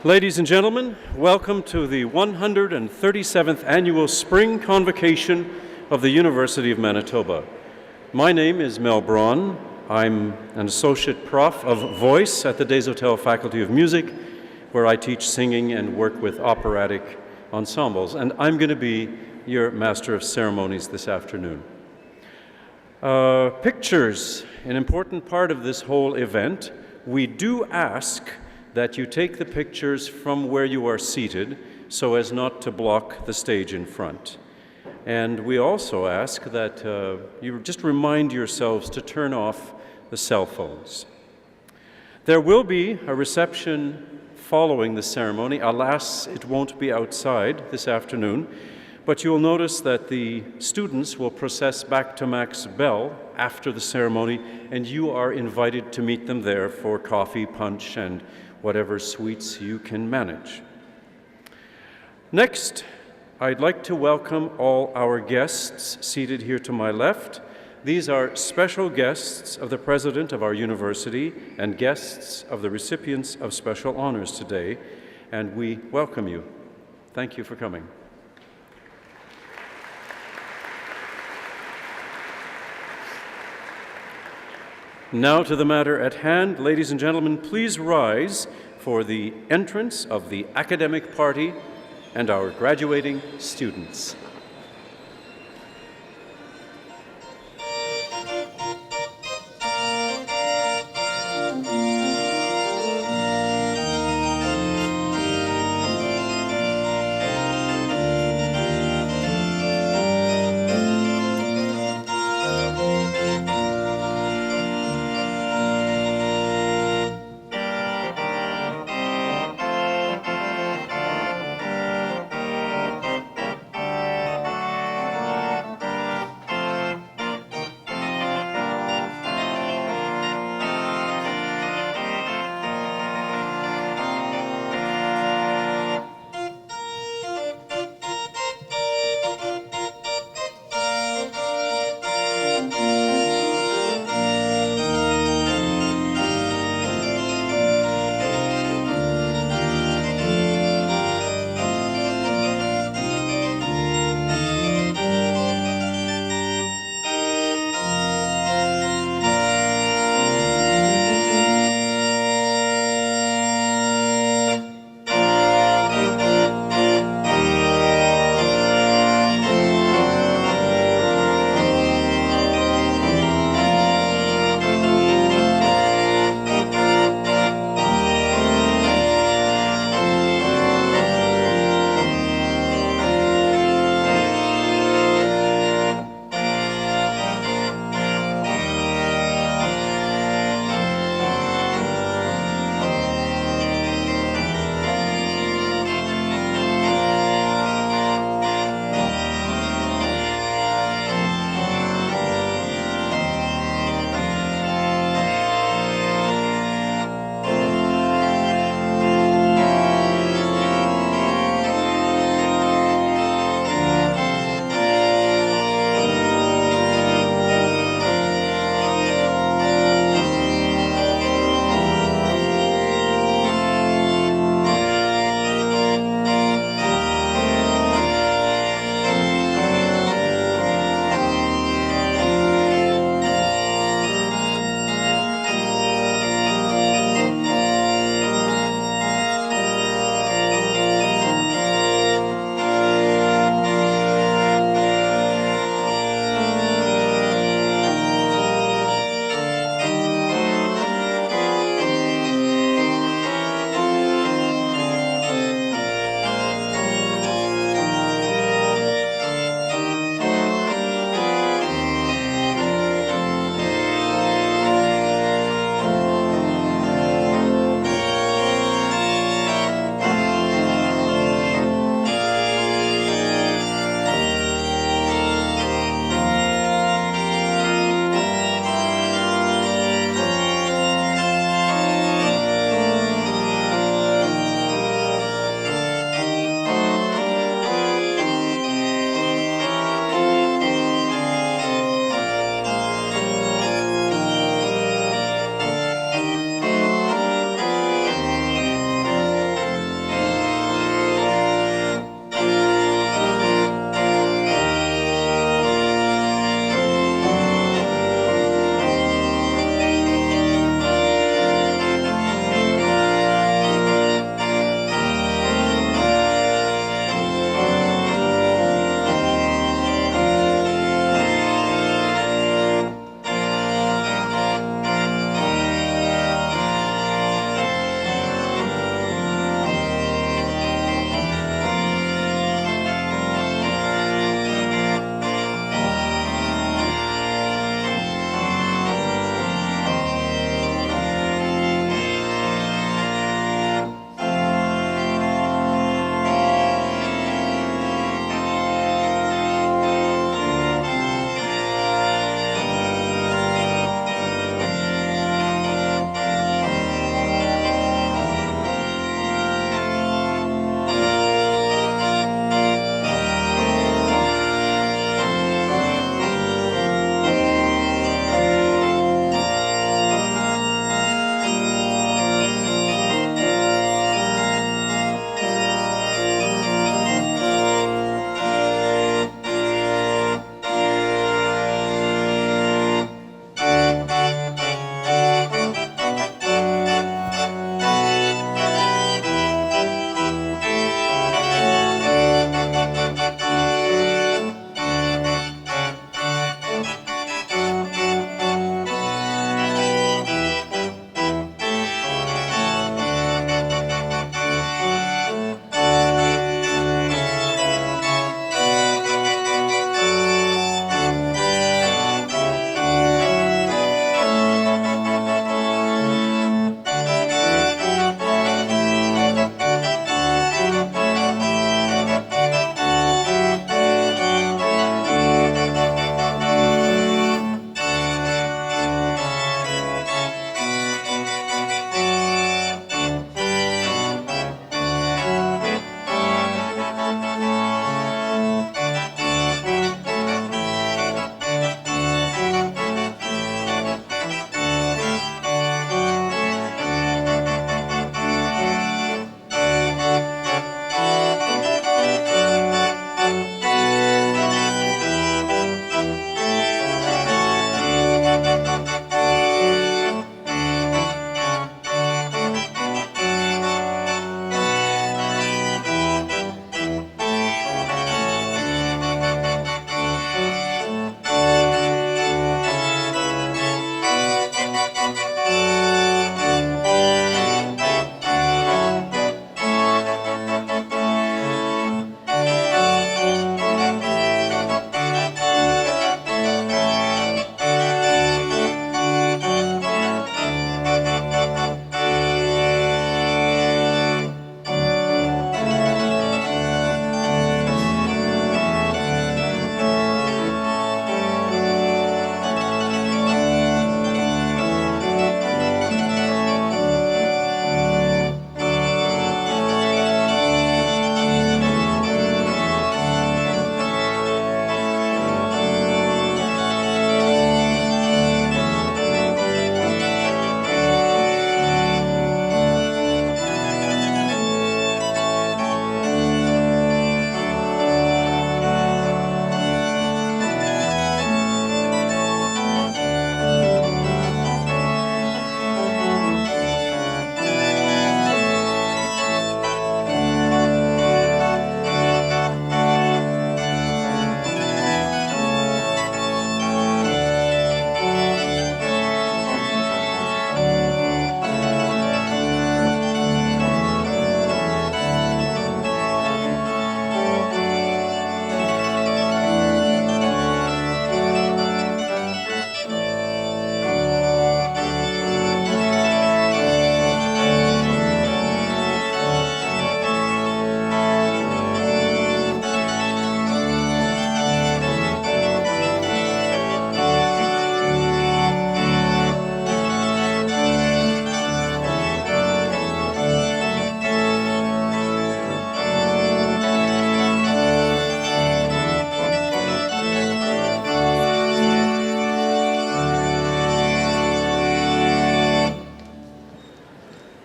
Ladies and gentlemen, welcome to the 137th Annual Spring Convocation of the University of Manitoba. My name is Mel Braun. I'm an Associate Prof of Voice at the Desautel Faculty of Music, where I teach singing and work with operatic ensembles, and I'm going to be your Master of Ceremonies this afternoon. Pictures, an important part of this whole event. We do ask that you take the pictures from where you are seated so as not to block the stage in front. And we also ask that you just remind yourselves to turn off the cell phones. There will be a reception following the ceremony. Alas, it won't be outside this afternoon, but you'll notice that the students will process back to Max Bell after the ceremony, and you are invited to meet them there for coffee, punch, and whatever sweets you can manage. Next, I'd like to welcome all our guests seated here to my left. These are special guests of the President of our university and guests of the recipients of special honors today, and we welcome you. Thank you for coming. Now to the matter at hand. Ladies and gentlemen, please rise for the entrance of the academic party and our graduating students.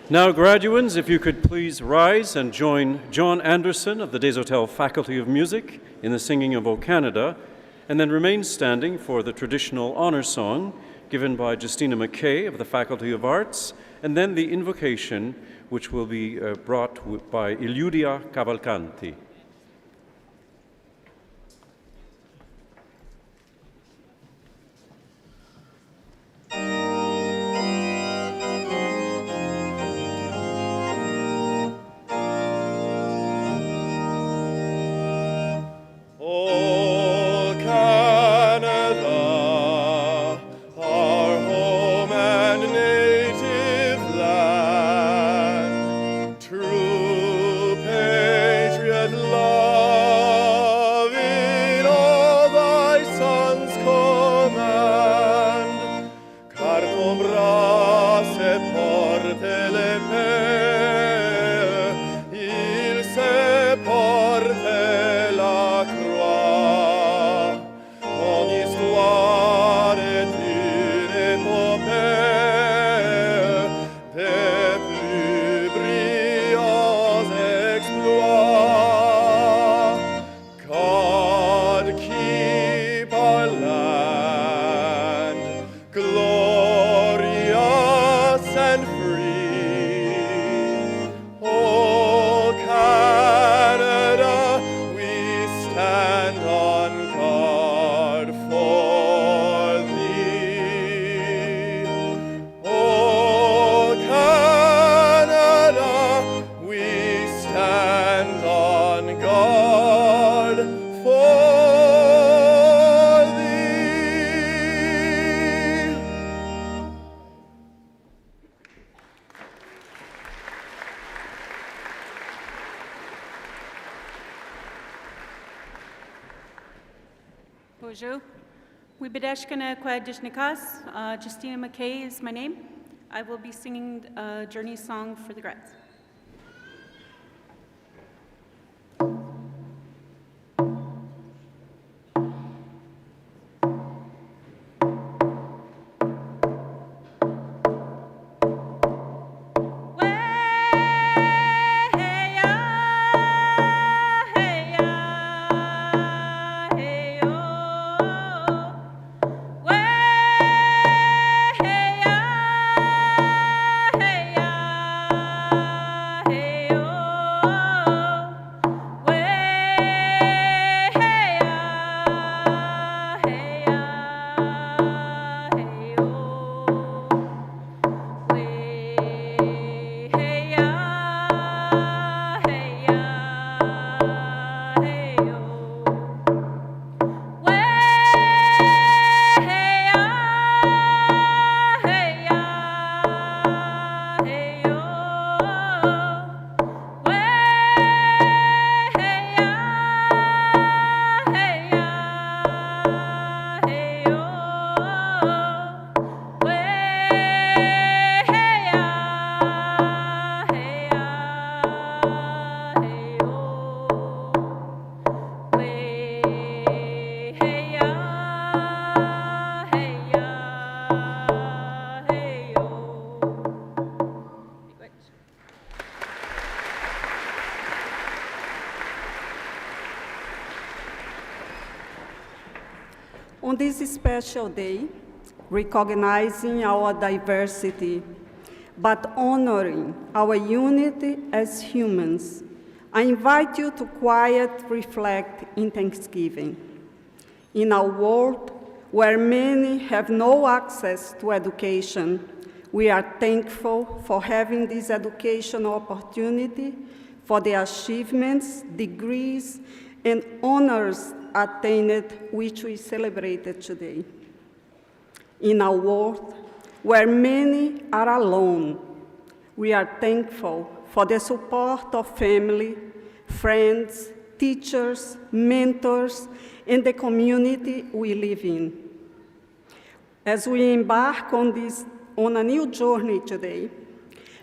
Now, graduands, if you could please rise and join John Anderson of the Des Hôtels Faculty of Music in the singing of O Canada, and then remain standing for the traditional honor song given by Justina McKay of the Faculty of Arts, and then the invocation which will be brought by Iliudia Cavalcanti. Bonjour. Wibideshkana Kwadishnikas. Justina McKay is my name. I will be singing a journey song for the grads. On this special day, recognizing our diversity, but honoring our unity as humans, I invite you to quietly reflect in Thanksgiving. In a world where many have no access to education, we are thankful for having this educational opportunity, for the achievements, degrees, and honors attained which we celebrated today. In a world where many are alone, we are thankful for the support of family, friends, teachers, mentors, and the community we live in. As we embark on a new journey today,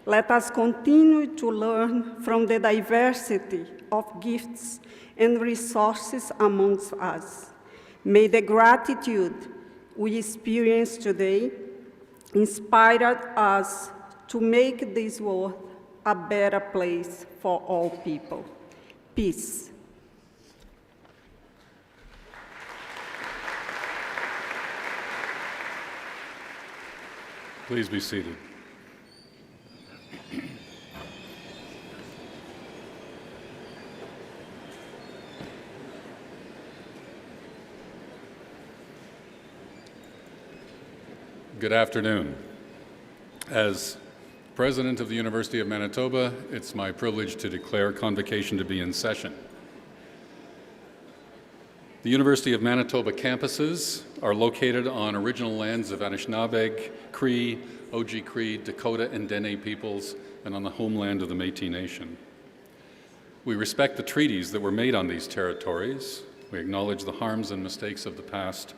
let us continue to learn from the diversity of gifts and resources amongst us. May the gratitude we experience today inspire us to make this world a better place for all people. Peace. Please be seated. Good afternoon. As President of the University of Manitoba, it's my privilege to declare Convocation to be in session. The University of Manitoba campuses are located on original lands of Anishinaabe, Cree, Oji-Cree, Dakota, and Dene peoples, and on the homeland of the Métis Nation. We respect the treaties that were made on these territories. We acknowledge the harms and mistakes of the past,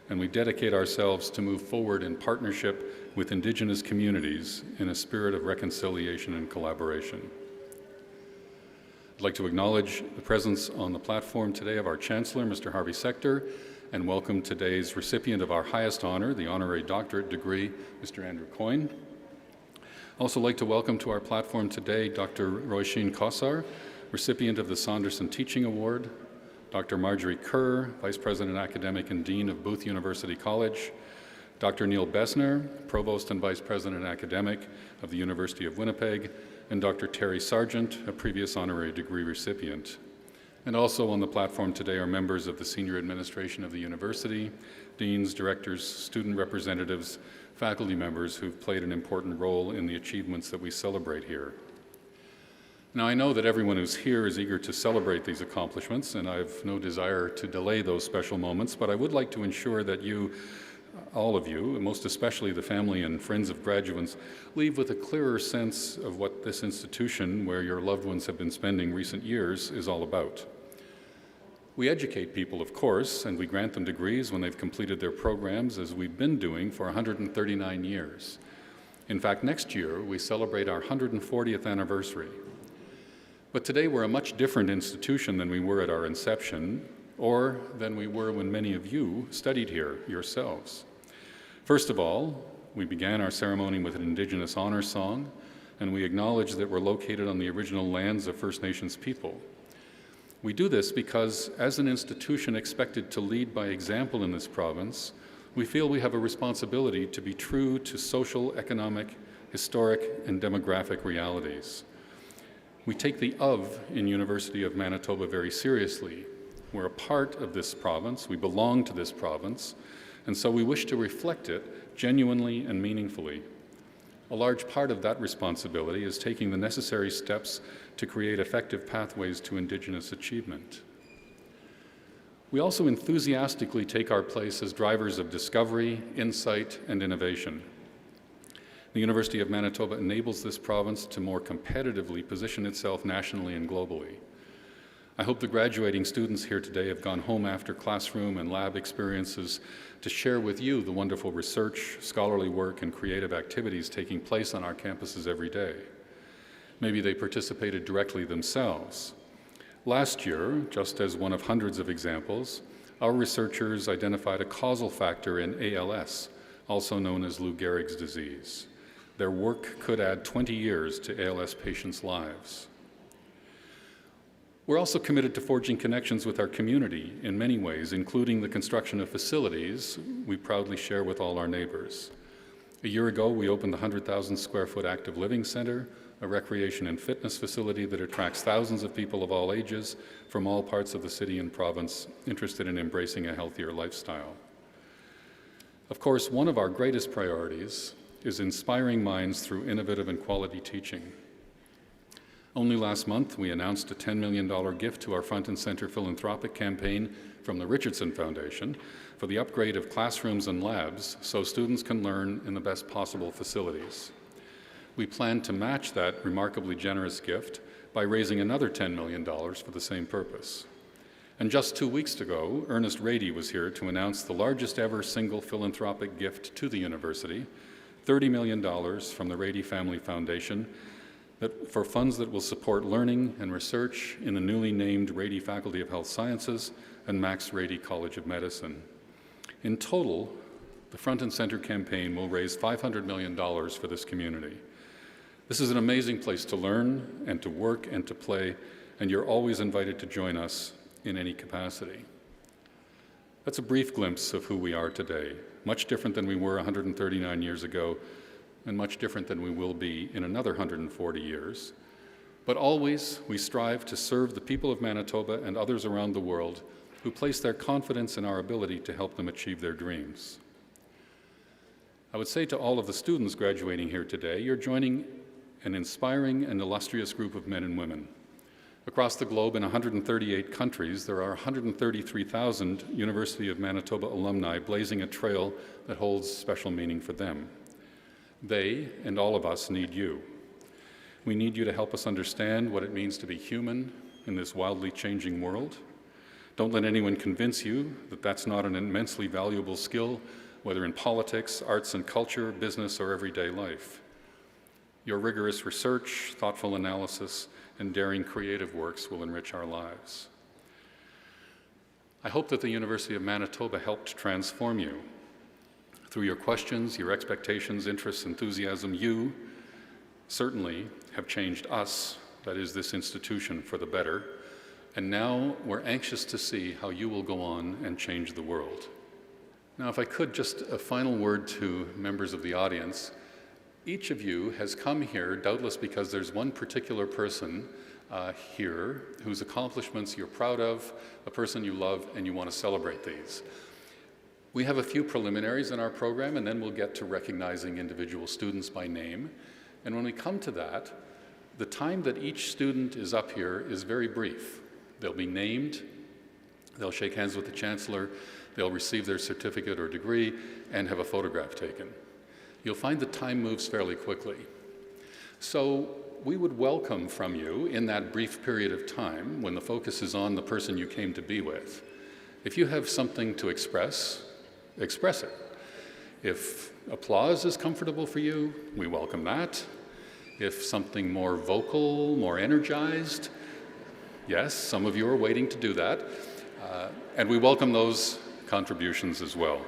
and we dedicate ourselves to move forward in partnership with Indigenous communities in a spirit of reconciliation and collaboration. I'd like to acknowledge the presence on the platform today of our Chancellor, Mr. Harvey Sector, and welcome today's recipient of our highest honor, the honorary doctorate degree, Mr. Andrew Coyne. I'd also like to welcome to our platform today Dr. Roisin Kossar, recipient of the Saunderson Teaching Award, Dr. Marjorie Kerr, Vice President Academic and Dean of Booth University College, Dr. Neil Bessner, Provost and Vice President Academic of the University of Winnipeg, and Dr. Terry Sargent, a previous honorary degree recipient. And also on the platform today are members of the senior administration of the university, deans, directors, student representatives, faculty members who've played an important role in the achievements that we celebrate here. Now, I know that everyone who's here is eager to celebrate these accomplishments, and I have no desire to delay those special moments, but I would like to ensure that you, all of you, and most especially the family and friends of graduates, leave with a clearer sense of what this institution, where your loved ones have been spending recent years, is all about. We educate people, of course, and we grant them degrees when they've completed their programs, as we've been doing for 139 years. In fact, next year, we celebrate our 140th anniversary. But today, we're a much different institution than we were at our inception, or than we were when many of you studied here yourselves. First of all, we began our ceremony with an Indigenous honor song, and we acknowledge that we're located on the original lands of First Nations people. We do this because, as an institution expected to lead by example in this province, we feel we have a responsibility to be true to social, economic, historic, and demographic realities. We take the of in University of Manitoba very seriously. We're a part of this province, we belong to this province, and so we wish to reflect it genuinely and meaningfully. A large part of that responsibility is taking the necessary steps to create effective pathways to Indigenous achievement. We also enthusiastically take our place as drivers of discovery, insight, and innovation. The University of Manitoba enables this province to more competitively position itself nationally and globally. I hope the graduating students here today have gone home after classroom and lab experiences to share with you the wonderful research, scholarly work, and creative activities taking place on our campuses every day. Maybe they participated directly themselves. Last year, just as one of hundreds of examples, our researchers identified a causal factor in ALS, also known as Lou Gehrig's disease. Their work could add 20 years to ALS patients' lives. We're also committed to forging connections with our community in many ways, including the construction of facilities we proudly share with all our neighbors. A year ago, we opened the 100,000 square foot active living center, a recreation and fitness facility that attracts thousands of people of all ages from all parts of the city and province interested in embracing a healthier lifestyle. Of course, one of our greatest priorities is inspiring minds through innovative and quality teaching. Only last month, we announced a $10 million gift to our Front and Center philanthropic campaign from the Richardson Foundation for the upgrade of classrooms and labs so students can learn in the best possible facilities. We plan to match that remarkably generous gift by raising another $10 million for the same purpose. And just 2 weeks ago, Ernest Rady was here to announce the largest ever single philanthropic gift to the university, $30 million from the Rady Family Foundation for funds that will support learning and research in the newly named Rady Faculty of Health Sciences and Max Rady College of Medicine. In total, the Front and Center campaign will raise $500 million for this community. This is an amazing place to learn and to work and to play, and you're always invited to join us in any capacity. That's a brief glimpse of who we are today, much different than we were 139 years ago, and much different than we will be in another 140 years. But always we strive to serve the people of Manitoba and others around the world who place their confidence in our ability to help them achieve their dreams. I would say to all of the students graduating here today, you're joining an inspiring and illustrious group of men and women. Across the globe in 138 countries, there are 133,000 University of Manitoba alumni blazing a trail that holds special meaning for them. They and all of us need you. We need you to help us understand what it means to be human in this wildly changing world. Don't let anyone convince you that that's not an immensely valuable skill, whether in politics, arts and culture, business, or everyday life. Your rigorous research, thoughtful analysis, and daring creative works will enrich our lives. I hope that the University of Manitoba helped transform you. Through your questions, your expectations, interests, enthusiasm, you certainly have changed us, that is, this institution, for the better. And now we're anxious to see how you will go on and change the world. Now, if I could, just a final word to members of the audience. Each of you has come here doubtless because there's one particular person here whose accomplishments you're proud of, a person you love, and you want to celebrate these. We have a few preliminaries in our program, and then we'll get to recognizing individual students by name. And when we come to that, the time that each student is up here is very brief. They'll be named, they'll shake hands with the Chancellor, they'll receive their certificate or degree, and have a photograph taken. You'll find the time moves fairly quickly. So we would welcome from you in that brief period of time when the focus is on the person you came to be with. If you have something to express, express it. If applause is comfortable for you, we welcome that. If something more vocal, more energized, yes, some of you are waiting to do that. And we welcome those contributions as well.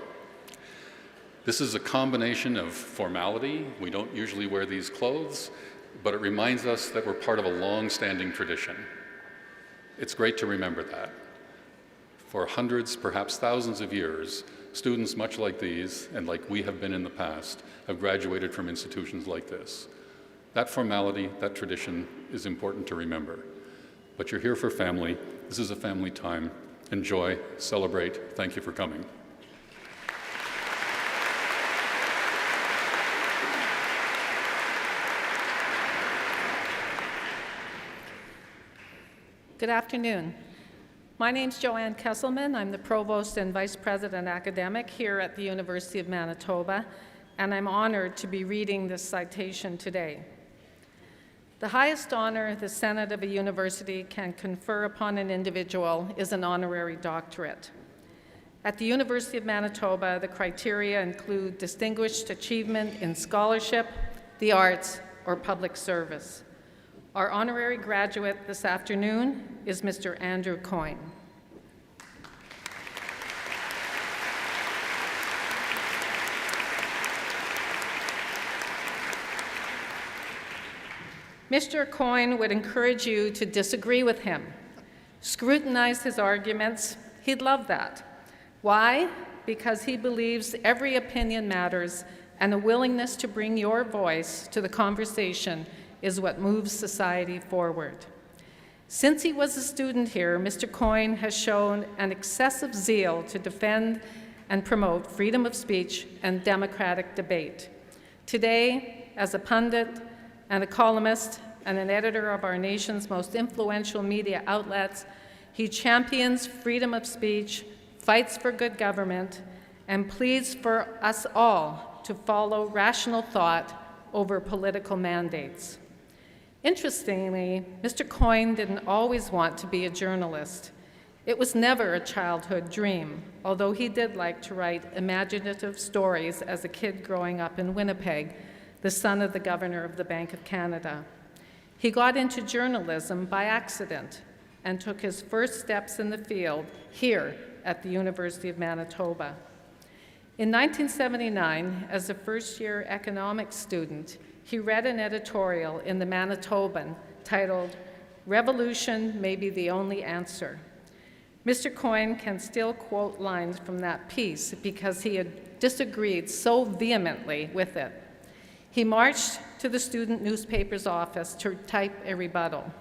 This is a combination of formality. We don't usually wear these clothes, but it reminds us that we're part of a long-standing tradition. It's great to remember that. For hundreds, perhaps thousands of years, students much like these, and like we have been in the past, have graduated from institutions like this. That formality, that tradition is important to remember. But you're here for family. This is a family time. Enjoy, celebrate. Thank you for coming. Good afternoon. My name's Joanne Kesselman. I'm the Provost and Vice President Academic here at the University of Manitoba, and I'm honored to be reading this citation today. The highest honor the Senate of a university can confer upon an individual is an honorary doctorate. At the University of Manitoba, the criteria include distinguished achievement in scholarship, the arts, or public service. Our honorary graduate this afternoon is Mr. Andrew Coyne. Mr. Coyne would encourage you to disagree with him. Scrutinize his arguments. He'd love that. Why? Because he believes every opinion matters, and a willingness to bring your voice to the conversation is what moves society forward. Since he was a student here, Mr. Coyne has shown an excessive zeal to defend and promote freedom of speech and democratic debate. Today, as a pundit and a columnist and an editor of our nation's most influential media outlets, he champions freedom of speech, fights for good government, and pleads for us all to follow rational thought over political mandates. Interestingly, Mr. Coyne didn't always want to be a journalist. It was never a childhood dream, although he did like to write imaginative stories as a kid growing up in Winnipeg, the son of the governor of the Bank of Canada. He got into journalism by accident and took his first steps in the field here at the University of Manitoba. In 1979, as a first-year economics student, he read an editorial in the Manitoban titled, "Revolution May Be the Only Answer." Mr. Coyne can still quote lines from that piece because he had disagreed so vehemently with it. He marched to the student newspaper's office to type a rebuttal.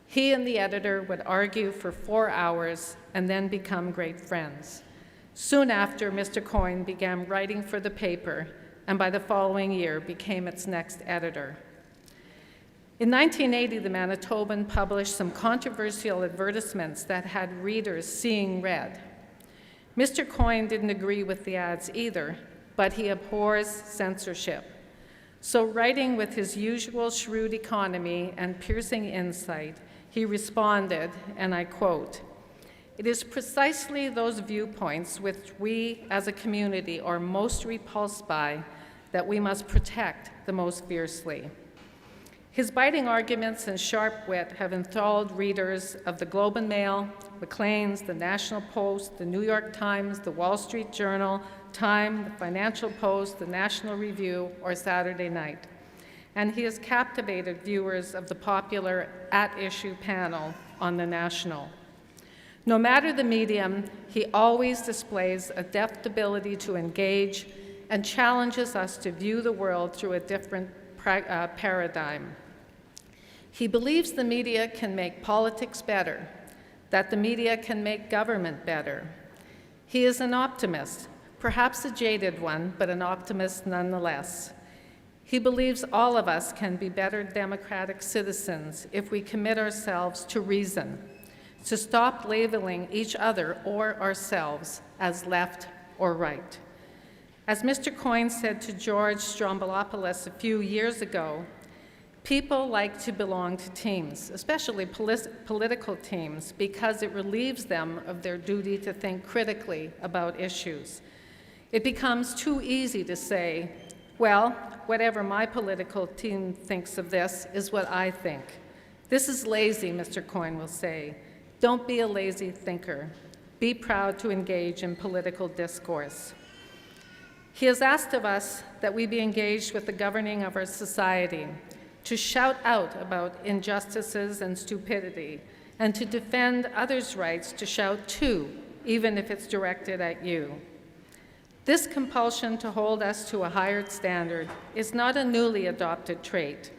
He and the editor would argue for 4 hours and then become great friends. Soon after, Mr. Coyne began writing for the paper, and by the following year became its next editor. In 1980, the Manitoban published some controversial advertisements that had readers seeing red. Mr. Coyne didn't agree with the ads either, but he abhors censorship. So, writing with his usual shrewd economy and piercing insight, he responded, and I quote, "It is precisely those viewpoints which we as a community are most repulsed by that we must protect the most fiercely." His biting arguments and sharp wit have enthralled readers of the Globe and Mail, Maclean's, the National Post, the New York Times, the Wall Street Journal, Time, the Financial Post, the National Review, or Saturday Night. And he has captivated viewers of the popular At Issue panel on the National. No matter the medium, he always displays a deft ability to engage and challenges us to view the world through a different paradigm. He believes the media can make politics better, that the media can make government better. He is an optimist, perhaps a jaded one, but an optimist nonetheless. He believes all of us can be better democratic citizens if we commit ourselves to reason, to stop labeling each other or ourselves as left or right. As Mr. Coyne said to George Stroumboulopoulos a few years ago, people like to belong to teams, especially political teams, because it relieves them of their duty to think critically about issues. It becomes too easy to say, well, whatever my political team thinks of this is what I think. This is lazy, Mr. Coyne will say. Don't be a lazy thinker. Be proud to engage in political discourse. He has asked of us that we be engaged with the governing of our society, to shout out about injustices and stupidity, and to defend others' rights to shout too, even if it's directed at you. This compulsion to hold us to a higher standard is not a newly adopted trait,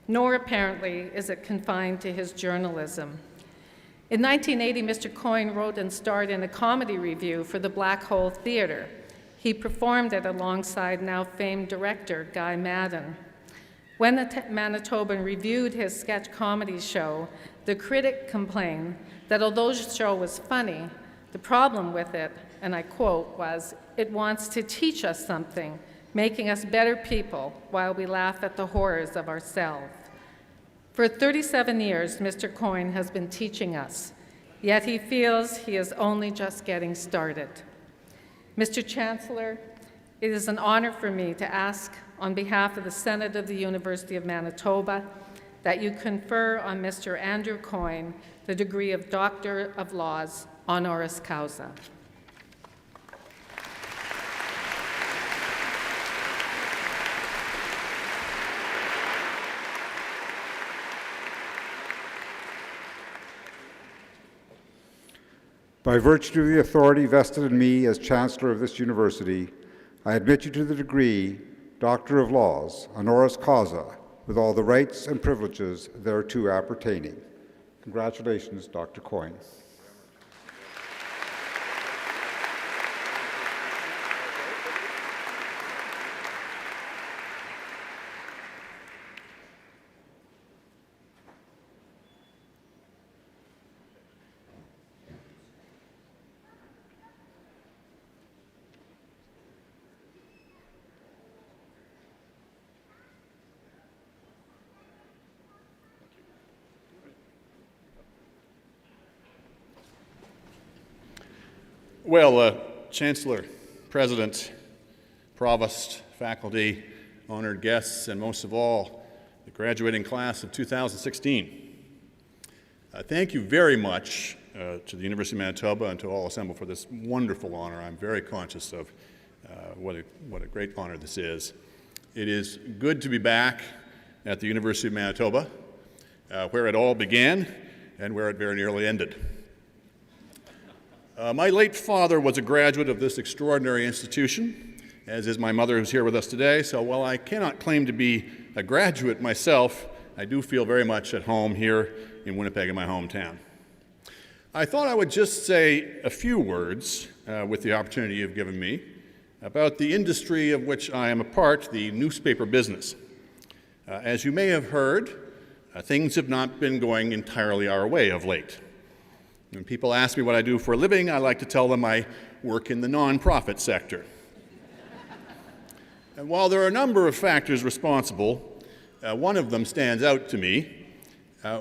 nor apparently is it confined to his journalism. In 1980, Mr. Coyne wrote and starred in a comedy review for the Black Hole Theatre. He performed it alongside now famed director Guy Maddin. When the Manitoban reviewed his sketch comedy show, the critic complained that although the show was funny, the problem with it, and I quote, was, "It wants to teach us something, making us better people while we laugh at the horrors of ourselves." For 37 years, Mr. Coyne has been teaching us, yet he feels he is only just getting started. Mr. Chancellor, it is an honor for me to ask, on behalf of the Senate of the University of Manitoba, that you confer on Mr. Andrew Coyne the degree of Doctor of Laws, honoris causa. By virtue of the authority vested in me as Chancellor of this university, I admit you to the degree Doctor of Laws, honoris causa, with all the rights and privileges thereto appertaining. Congratulations, Dr. Coyne. Well, Chancellor, President, Provost, faculty, honored guests, and most of all, the graduating class of 2016. Thank you very much to the University of Manitoba and to all assembled for this wonderful honor. I'm very conscious of what a great honor this is. It is good to be back at the University of Manitoba, where it all began and where it very nearly ended. My late father was a graduate of this extraordinary institution, as is my mother, who's here with us today, so while I cannot claim to be a graduate myself, I do feel very much at home here in Winnipeg, in my hometown. I thought I would just say a few words, with the opportunity you've given me, about the industry of which I am a part, the newspaper business. As you may have heard, things have not been going entirely our way of late. When people ask me what I do for a living, I like to tell them I work in the nonprofit sector. And while there are a number of factors responsible, one of them stands out to me.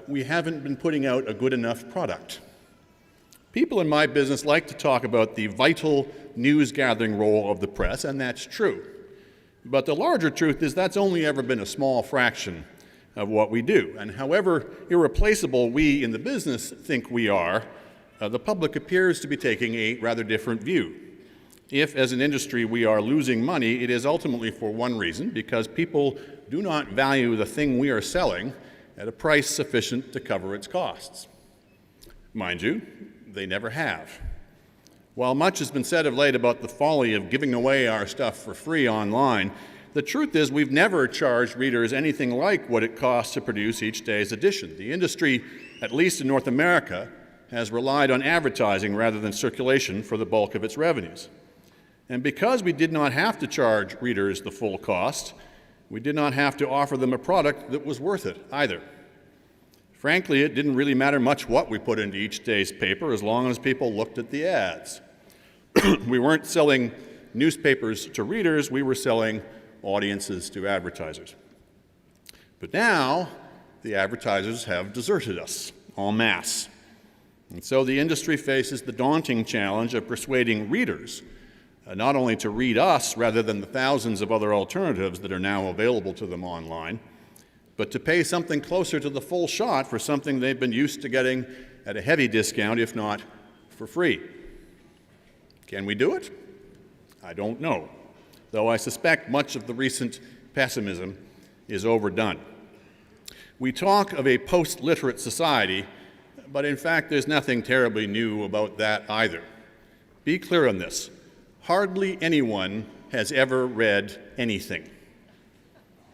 We haven't been putting out a good enough product. People in my business like to talk about the vital news-gathering role of the press, and that's true. But the larger truth is that's only ever been a small fraction of what we do. And however irreplaceable we in the business think we are, the public appears to be taking a rather different view. If, as an industry, we are losing money, it is ultimately for one reason, because people do not value the thing we are selling at a price sufficient to cover its costs. Mind you, they never have. While much has been said of late about the folly of giving away our stuff for free online, the truth is we've never charged readers anything like what it costs to produce each day's edition. The industry, at least in North America, has relied on advertising rather than circulation for the bulk of its revenues. And because we did not have to charge readers the full cost, we did not have to offer them a product that was worth it either. Frankly, it didn't really matter much what we put into each day's paper as long as people looked at the ads. We weren't selling newspapers to readers, we were selling audiences to advertisers. But now, the advertisers have deserted us en masse. And so the industry faces the daunting challenge of persuading readers not only to read us rather than the thousands of other alternatives that are now available to them online, but to pay something closer to the full shot for something they've been used to getting at a heavy discount, if not for free. Can we do it? I don't know, though I suspect much of the recent pessimism is overdone. We talk of a post-literate society, but in fact there's nothing terribly new about that either. Be clear on this. Hardly anyone has ever read anything.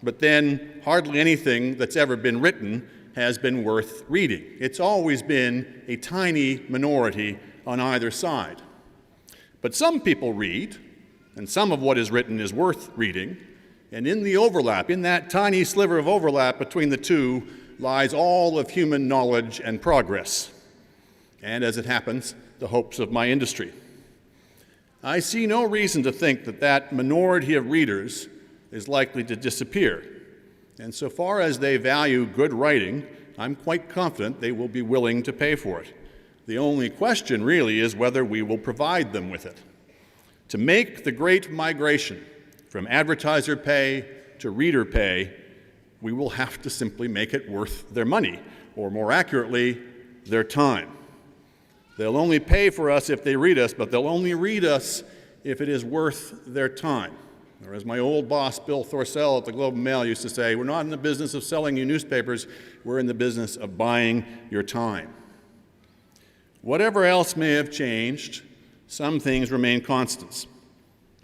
But then hardly anything that's ever been written has been worth reading. It's always been a tiny minority on either side. But some people read, and some of what is written is worth reading, and in the overlap, in that tiny sliver of overlap between the two, lies all of human knowledge and progress, and as it happens, the hopes of my industry. I see no reason to think that that minority of readers is likely to disappear. And so far as they value good writing, I'm quite confident they will be willing to pay for it. The only question really is whether we will provide them with it. To make the great migration from advertiser pay to reader pay, we will have to simply make it worth their money, or more accurately, their time. They'll only pay for us if they read us, but they'll only read us if it is worth their time. Or as my old boss, Bill Thorsell at the Globe and Mail used to say, we're not in the business of selling you newspapers, we're in the business of buying your time. Whatever else may have changed, some things remain constants.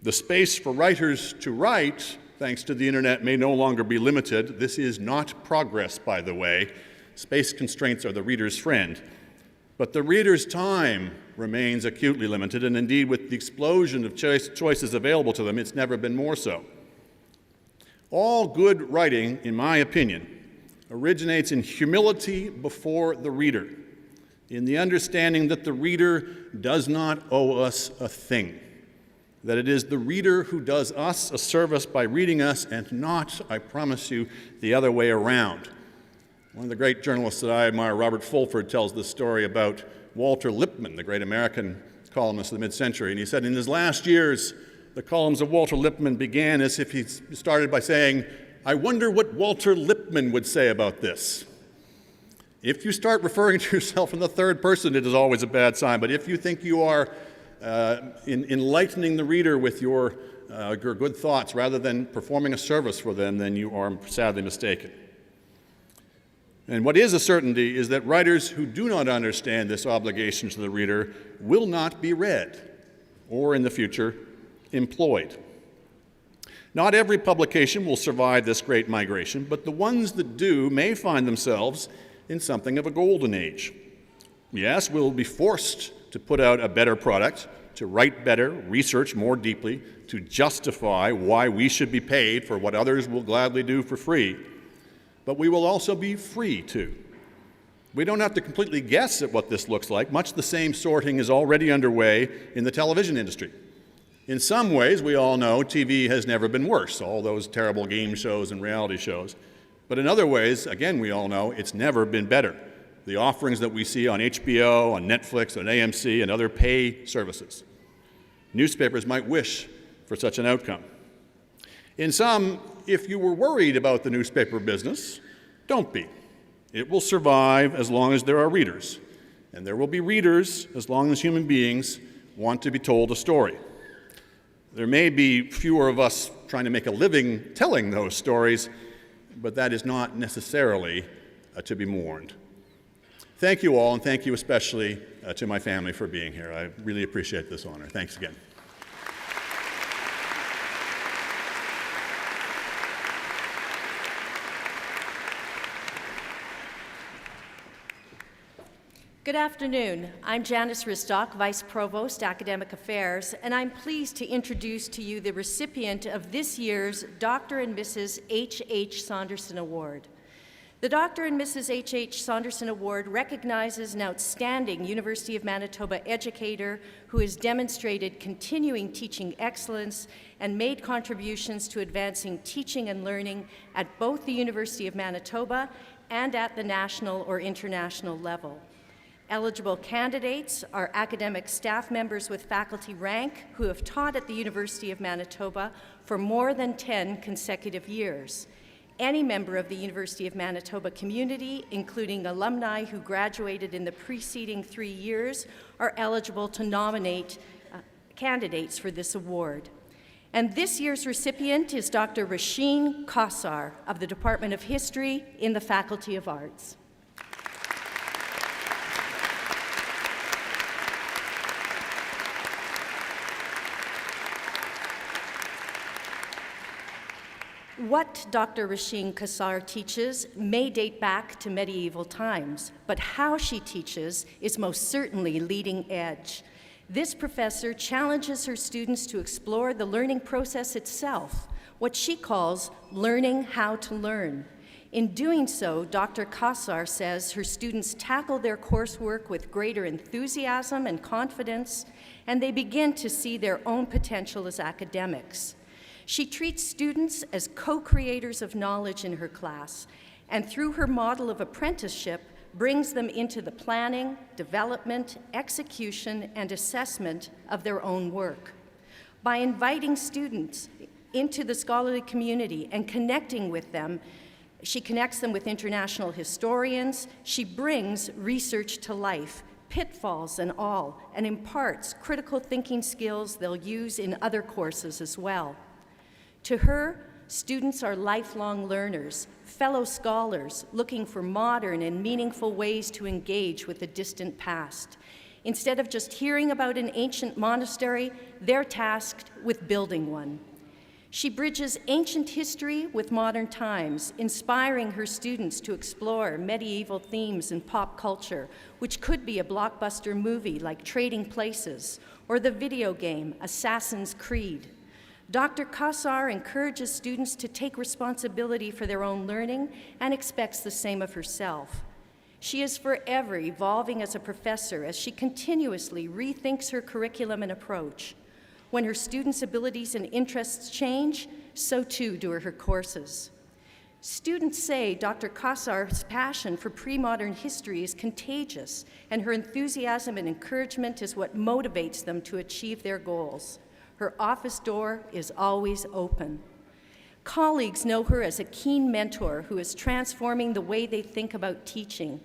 The space for writers to write, thanks to the internet, may no longer be limited. This is not progress, by the way. Space constraints are the reader's friend. But the reader's time remains acutely limited, and indeed with the explosion of choices available to them, it's never been more so. All good writing, in my opinion, originates in humility before the reader, in the understanding that the reader does not owe us a thing, that it is the reader who does us a service by reading us and not, I promise you, the other way around. One of the great journalists that I admire, Robert Fulford, tells this story about Walter Lippmann, the great American columnist of the mid-century. And he said in his last years, the columns of Walter Lippmann began as if he started by saying, I wonder what Walter Lippmann would say about this. If you start referring to yourself in the third person, it is always a bad sign. But if you think you are enlightening the reader with your your good thoughts rather than performing a service for them, then you are sadly mistaken. And what is a certainty is that writers who do not understand this obligation to the reader will not be read, or in the future, employed. Not every publication will survive this great migration, but the ones that do may find themselves in something of a golden age. Yes, we'll be forced to put out a better product, to write better, research more deeply, to justify why we should be paid for what others will gladly do for free. But we will also be free to. We don't have to completely guess at what this looks like. Much the same sorting is already underway in the television industry. In some ways, we all know TV has never been worse, all those terrible game shows and reality shows. But in other ways, again, we all know it's never been better. The offerings that we see on HBO, on Netflix, on AMC, and other pay services. Newspapers might wish for such an outcome. In some, if you were worried about the newspaper business, don't be. It will survive as long as there are readers. And there will be readers as long as human beings want to be told a story. There may be fewer of us trying to make a living telling those stories, but that is not necessarily to be mourned. Thank you all, and thank you especially to my family for being here. I really appreciate this honor. Thanks again. Good afternoon. I'm Janice Ristock, Vice Provost, Academic Affairs, and I'm pleased to introduce to you the recipient of this year's Dr. and Mrs. H.H. Saunderson Award. The Dr. and Mrs. H.H. Saunderson Award recognizes an outstanding University of Manitoba educator who has demonstrated continuing teaching excellence and made contributions to advancing teaching and learning at both the University of Manitoba and at the national or international level. Eligible candidates are academic staff members with faculty rank who have taught at the University of Manitoba for more than 10 consecutive years. Any member of the University of Manitoba community, including alumni who graduated in the preceding 3 years, are eligible to nominate candidates for this award. And this year's recipient is Dr. Rasheen Kassar of the Department of History in the Faculty of Arts. What Dr. Rasheen Kassar teaches may date back to medieval times, but how she teaches is most certainly leading edge. This professor challenges her students to explore the learning process itself, what she calls learning how to learn. In doing so, Dr. Kassar says her students tackle their coursework with greater enthusiasm and confidence, and they begin to see their own potential as academics. She treats students as co-creators of knowledge in her class, and through her model of apprenticeship, brings them into the planning, development, execution, and assessment of their own work. By inviting students into the scholarly community and connecting with them, she connects them with international historians, she brings research to life, pitfalls and all, and imparts critical thinking skills they'll use in other courses as well. To her, students are lifelong learners, fellow scholars looking for modern and meaningful ways to engage with the distant past. Instead of just hearing about an ancient monastery, they're tasked with building one. She bridges ancient history with modern times, inspiring her students to explore medieval themes in pop culture, which could be a blockbuster movie like Trading Places, or the video game Assassin's Creed. Dr. Kassar encourages students to take responsibility for their own learning and expects the same of herself. She is forever evolving as a professor as she continuously rethinks her curriculum and approach. When her students' abilities and interests change, so too do her courses. Students say Dr. Kassar's passion for pre-modern history is contagious, and her enthusiasm and encouragement is what motivates them to achieve their goals. Her office door is always open. Colleagues know her as a keen mentor who is transforming the way they think about teaching.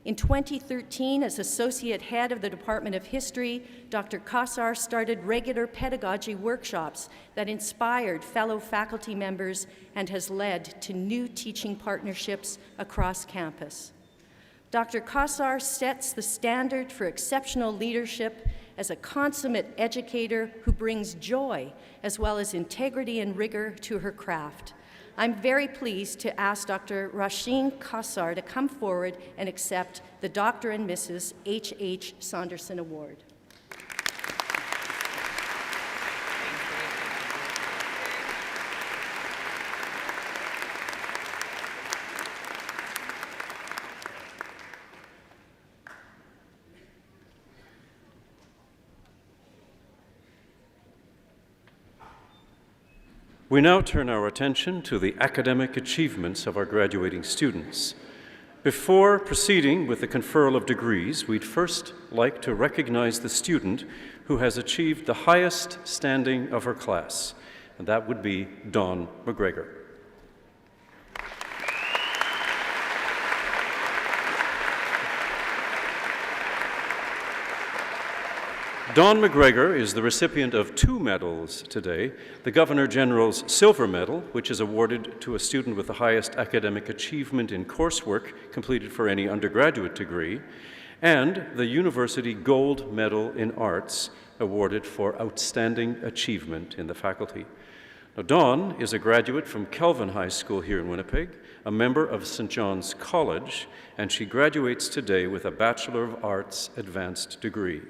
In 2013, as Associate Head of the Department of History, Dr. Kassar started regular pedagogy workshops that inspired fellow faculty members and has led to new teaching partnerships across campus. Dr. Kassar sets the standard for exceptional leadership as a consummate educator who brings joy as well as integrity and rigor to her craft. I'm very pleased to ask Dr. Rasheen Kassar to come forward and accept the Dr. and Mrs. H.H. Saunderson Award. We now turn our attention to the academic achievements of our graduating students. Before proceeding with the conferral of degrees, we'd first like to recognize the student who has achieved the highest standing of her class, and that would be Dawn McGregor. Dawn McGregor is the recipient of 2 medals today, the Governor-General's Silver Medal, which is awarded to a student with the highest academic achievement in coursework completed for any undergraduate degree, and the University Gold Medal in Arts, awarded for outstanding achievement in the faculty. Now, Dawn is a graduate from Kelvin High School here in Winnipeg, a member of St. John's College, and she graduates today with a Bachelor of Arts advanced degree.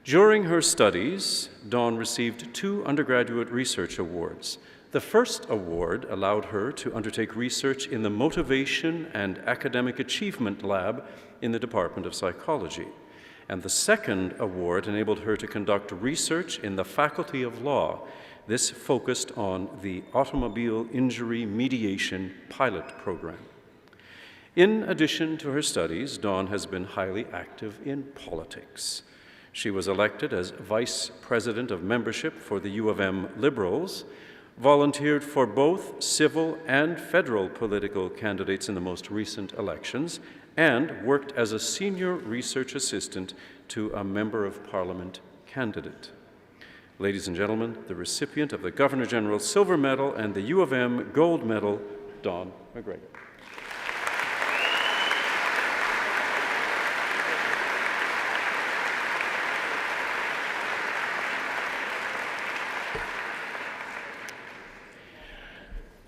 During her studies, Dawn received 2 undergraduate research awards. The first award allowed her to undertake research in the Motivation and Academic Achievement Lab in the Department of Psychology. And the second award enabled her to conduct research in the Faculty of Law. This focused on the Automobile Injury Mediation Pilot Program. In addition to her studies, Dawn has been highly active in politics. She was elected as Vice President of Membership for the U of M Liberals, volunteered for both civil and federal political candidates in the most recent elections, and worked as a senior research assistant to a Member of Parliament candidate. Ladies and gentlemen, the recipient of the Governor-General's Silver Medal and the U of M Gold Medal, Dawn McGregor.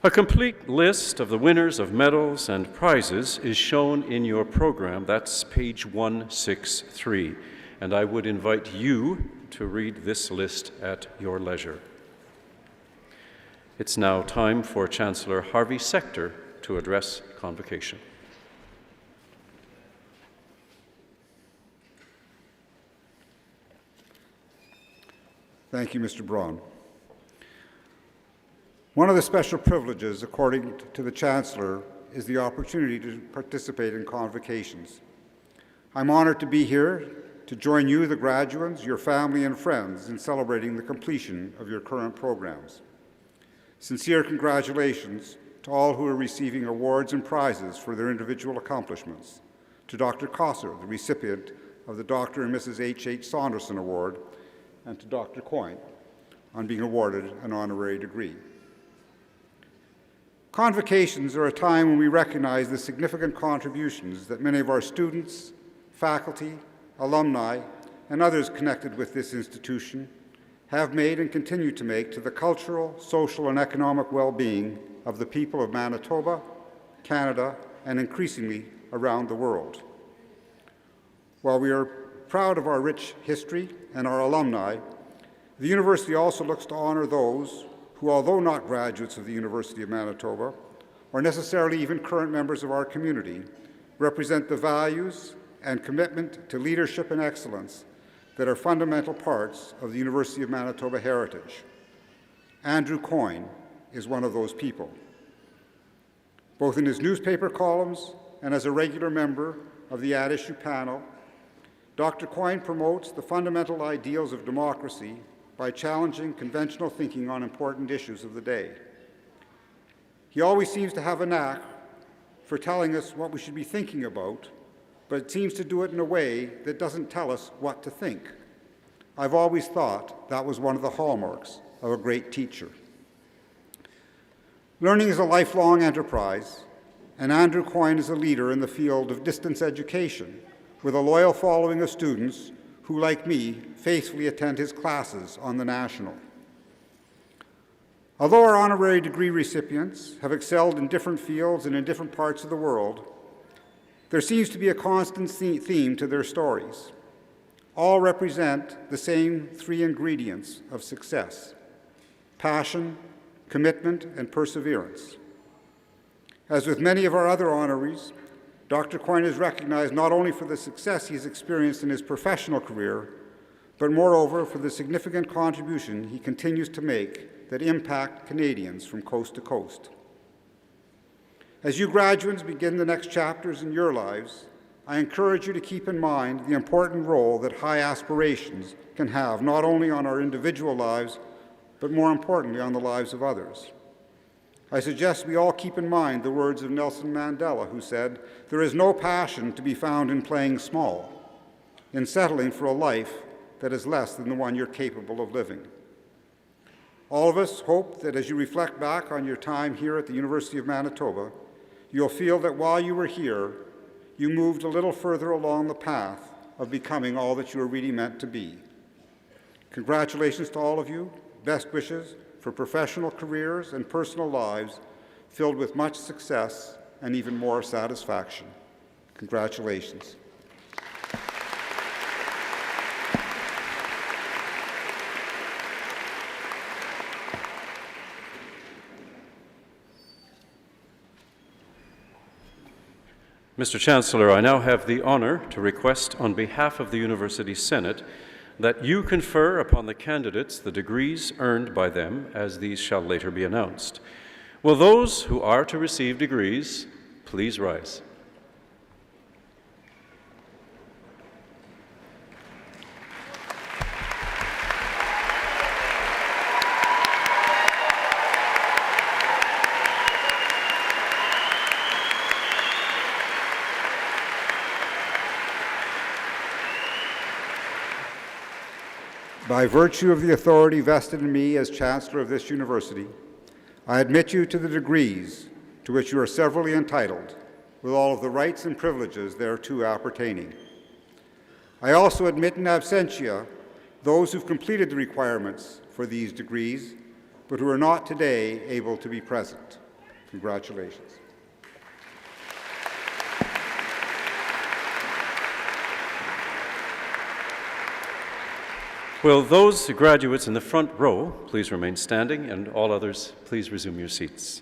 A complete list of the winners of medals and prizes is shown in your program. That's page 163. And I would invite you to read this list at your leisure. It's now time for Chancellor Harvey Sector to address Convocation. Thank you, Mr. Braun. One of the special privileges, according to the Chancellor, is the opportunity to participate in convocations. I'm honored to be here to join you, the graduates, your family and friends, in celebrating the completion of your current programs. Sincere congratulations to all who are receiving awards and prizes for their individual accomplishments, to Dr. Kassar, the recipient of the Dr. and Mrs. H.H. Saunderson Award, and to Dr. Coyne on being awarded an honorary degree. Convocations are a time when we recognize the significant contributions that many of our students, faculty, alumni, and others connected with this institution have made and continue to make to the cultural, social, and economic well-being of the people of Manitoba, Canada, and increasingly around the world. While we are proud of our rich history and our alumni, the university also looks to honor those who, although not graduates of the University of Manitoba, or necessarily even current members of our community, represent the values and commitment to leadership and excellence that are fundamental parts of the University of Manitoba heritage. Andrew Coyne is one of those people. Both in his newspaper columns and as a regular member of the At Issue panel, Dr. Coyne promotes the fundamental ideals of democracy by challenging conventional thinking on important issues of the day. He always seems to have a knack for telling us what we should be thinking about but it seems to do it in a way that doesn't tell us what to think. I've always thought that was one of the hallmarks of a great teacher. Learning is a lifelong enterprise, and Andrew Coyne is a leader in the field of distance education, with a loyal following of students who, like me, faithfully attend his classes on the National. Although our honorary degree recipients have excelled in different fields and in different parts of the world, there seems to be a constant theme to their stories. All represent the same three ingredients of success: passion, commitment, and perseverance. As with many of our other honorees, Dr. Coyne is recognized not only for the success he's experienced in his professional career, but moreover for the significant contribution he continues to make that impact Canadians from coast to coast. As you graduates begin the next chapters in your lives, I encourage you to keep in mind the important role that high aspirations can have not only on our individual lives, but more importantly on the lives of others. I suggest we all keep in mind the words of Nelson Mandela, who said, "There is no passion to be found in playing small, in settling for a life that is less than the one you're capable of living." All of us hope that as you reflect back on your time here at the University of Manitoba, you'll feel that while you were here, you moved a little further along the path of becoming all that you were really meant to be. Congratulations to all of you. Best wishes for professional careers and personal lives filled with much success and even more satisfaction. Congratulations. Mr. Chancellor, I now have the honor to request on behalf of the University Senate that you confer upon the candidates the degrees earned by them, as these shall later be announced. Will those who are to receive degrees please rise? By virtue of the authority vested in me as Chancellor of this university, I admit you to the degrees to which you are severally entitled, with all of the rights and privileges thereto appertaining. I also admit in absentia those who've completed the requirements for these degrees, but who are not today able to be present. Congratulations. Will those graduates in the front row please remain standing, and all others please resume your seats.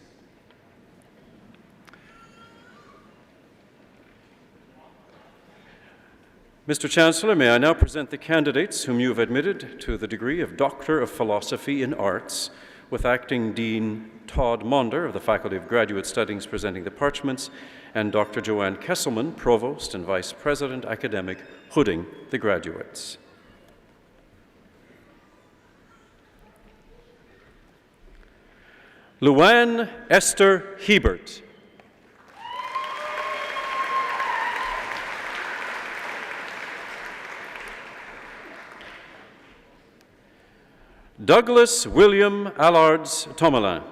Mr. Chancellor, may I now present the candidates whom you have admitted to the degree of Doctor of Philosophy in Arts, with Acting Dean Todd Maunder of the Faculty of Graduate Studies presenting the parchments, and Dr. Joanne Kesselman, Provost and Vice President Academic, hooding the graduates. Luann Esther Hebert. Douglas William Allards Tomelin.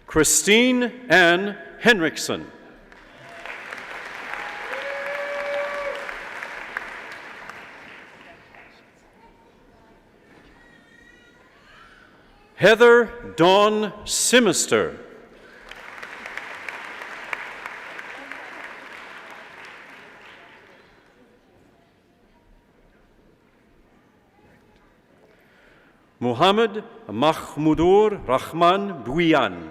Christine Ann Henriksen. Heather Dawn Simister. Muhammad Mahmudur Rahman Bhuiyan.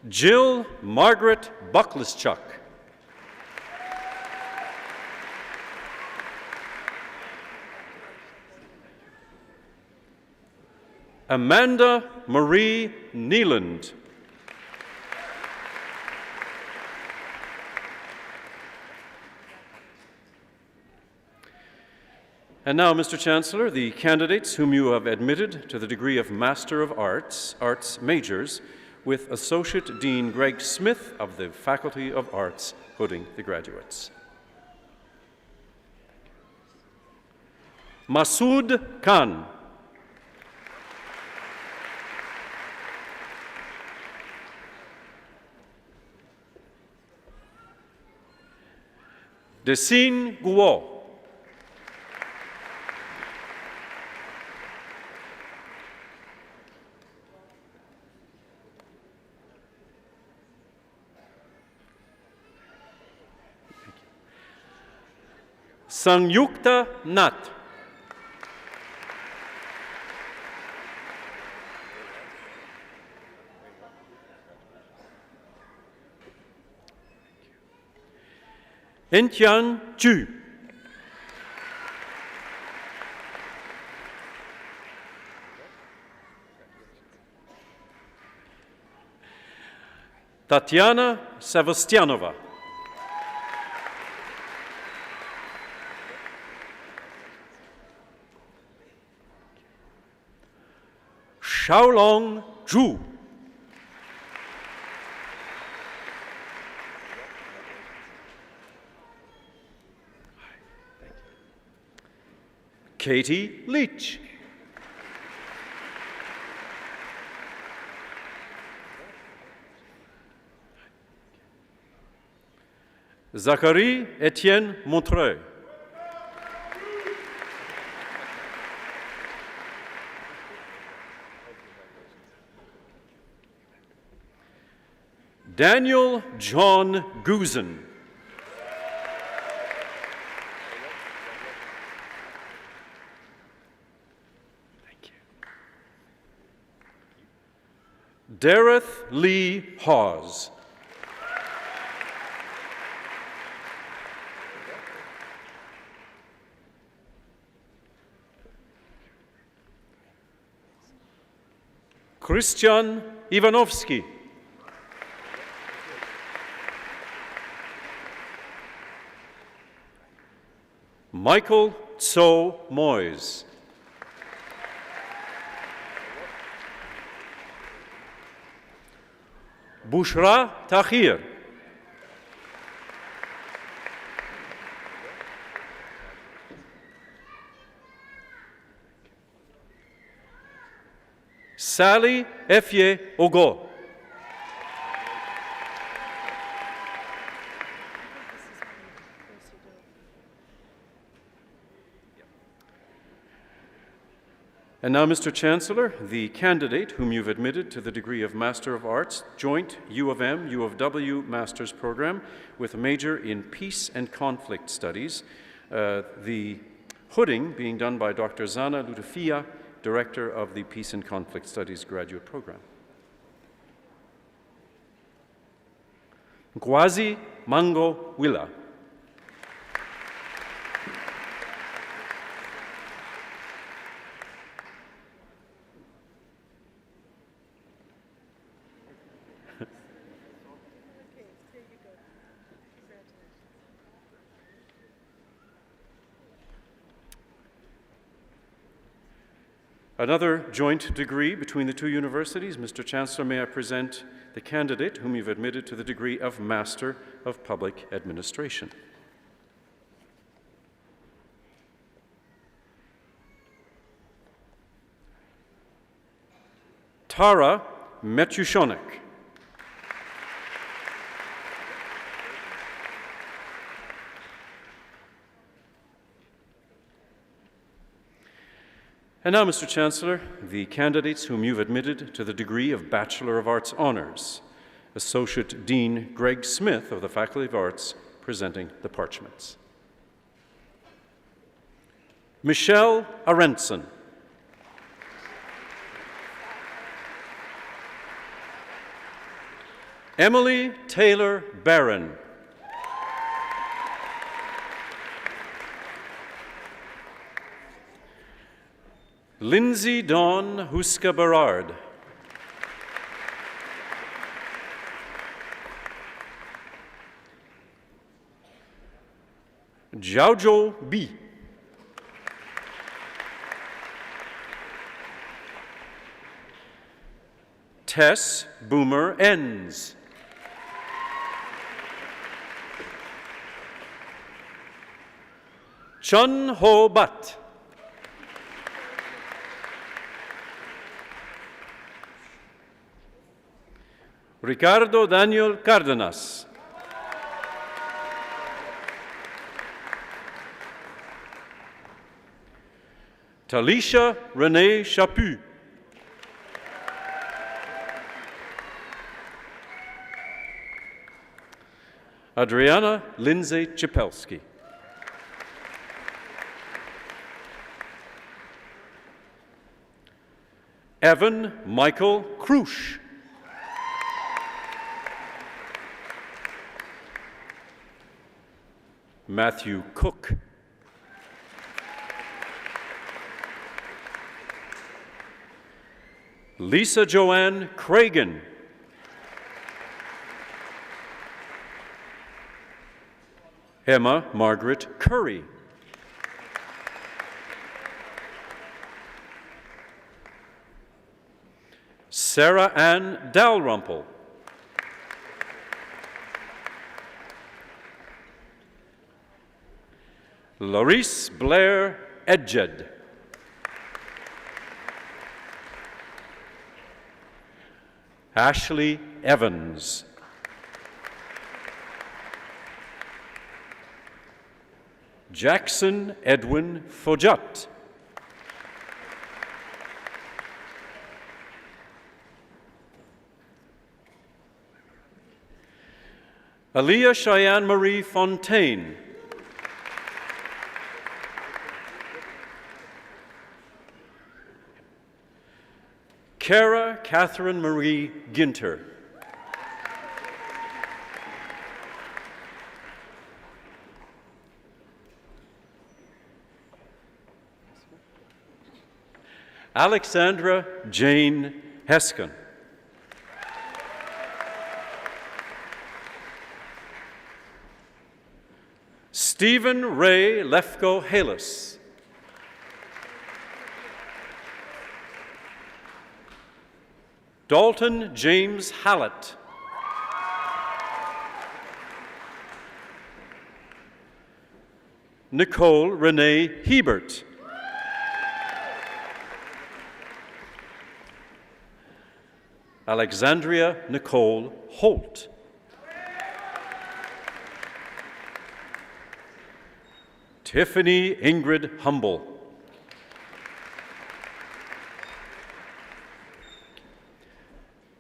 Jill Margaret Buckleschuk. Amanda Marie Neeland. And now, Mr. Chancellor, the candidates whom you have admitted to the degree of Master of Arts, Arts Majors, with Associate Dean Greg Smith of the Faculty of Arts, hooding the graduates. Masood Khan. Desine Guo. Sangyukta Nat. Entian Chu. Tatiana Sevastianova. Xiaolong Zhu. Katie Leach. Zachary Etienne Montreuil. Daniel John Guzan. Dareth Lee Hawes. Christian Ivanovsky. Michael Tso Moyes. Bushra Tahir. Sally Efye Ogo. And now, Mr. Chancellor, the candidate whom you've admitted to the degree of Master of Arts, joint U of M, U of W Master's Program with a major in Peace and Conflict Studies, the hooding being done by Dr. Zana Lutafia, Director of the Peace and Conflict Studies Graduate Program. Ngwazi Mango Willa. Another joint degree between the two universities. Mr. Chancellor, may I present the candidate whom you've admitted to the degree of Master of Public Administration. Tara Metushonik. And now, Mr. Chancellor, the candidates whom you've admitted to the degree of Bachelor of Arts Honors. Associate Dean Greg Smith of the Faculty of Arts, presenting the parchments. Michelle Arenson. Emily Taylor Barron. Lindsay Dawn Huska Berard. Jiaozhou Bi. Tess Boomer Enns. Chun Ho Bat. Ricardo Daniel Cardenas. Talisha Renee Chaput. Adriana Lindsay Chipelski. Evan Michael Krusch. Matthew Cook. Lisa Joanne Cragen. Emma Margaret Curry. Sarah Ann Dalrymple. Larice Blair Edged. Ashley Evans. Jackson Edwin Fojat. Aaliyah Cheyenne Marie Fontaine. Kara Catherine Marie Ginter. Alexandra Jane Heskin. Stephen Ray Lefko Halis. Dalton James Hallett. Nicole Renee Hebert. Alexandria Nicole Holt. Tiffany Ingrid Humble.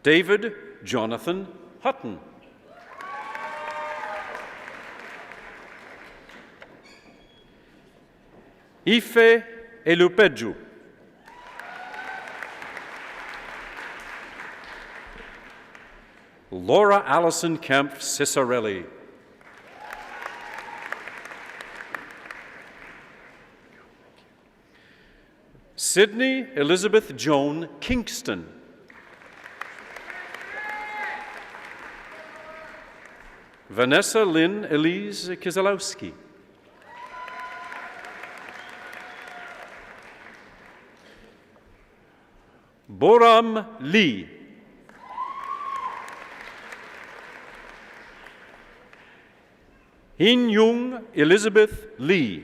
David Jonathan Hutton. Ife Elupeju. Laura Allison Kemp Cicerelli. Sydney Elizabeth Joan Kingston. Vanessa Lynn Elise Kizalowski. Boram Lee. Hin Jung Elizabeth Lee.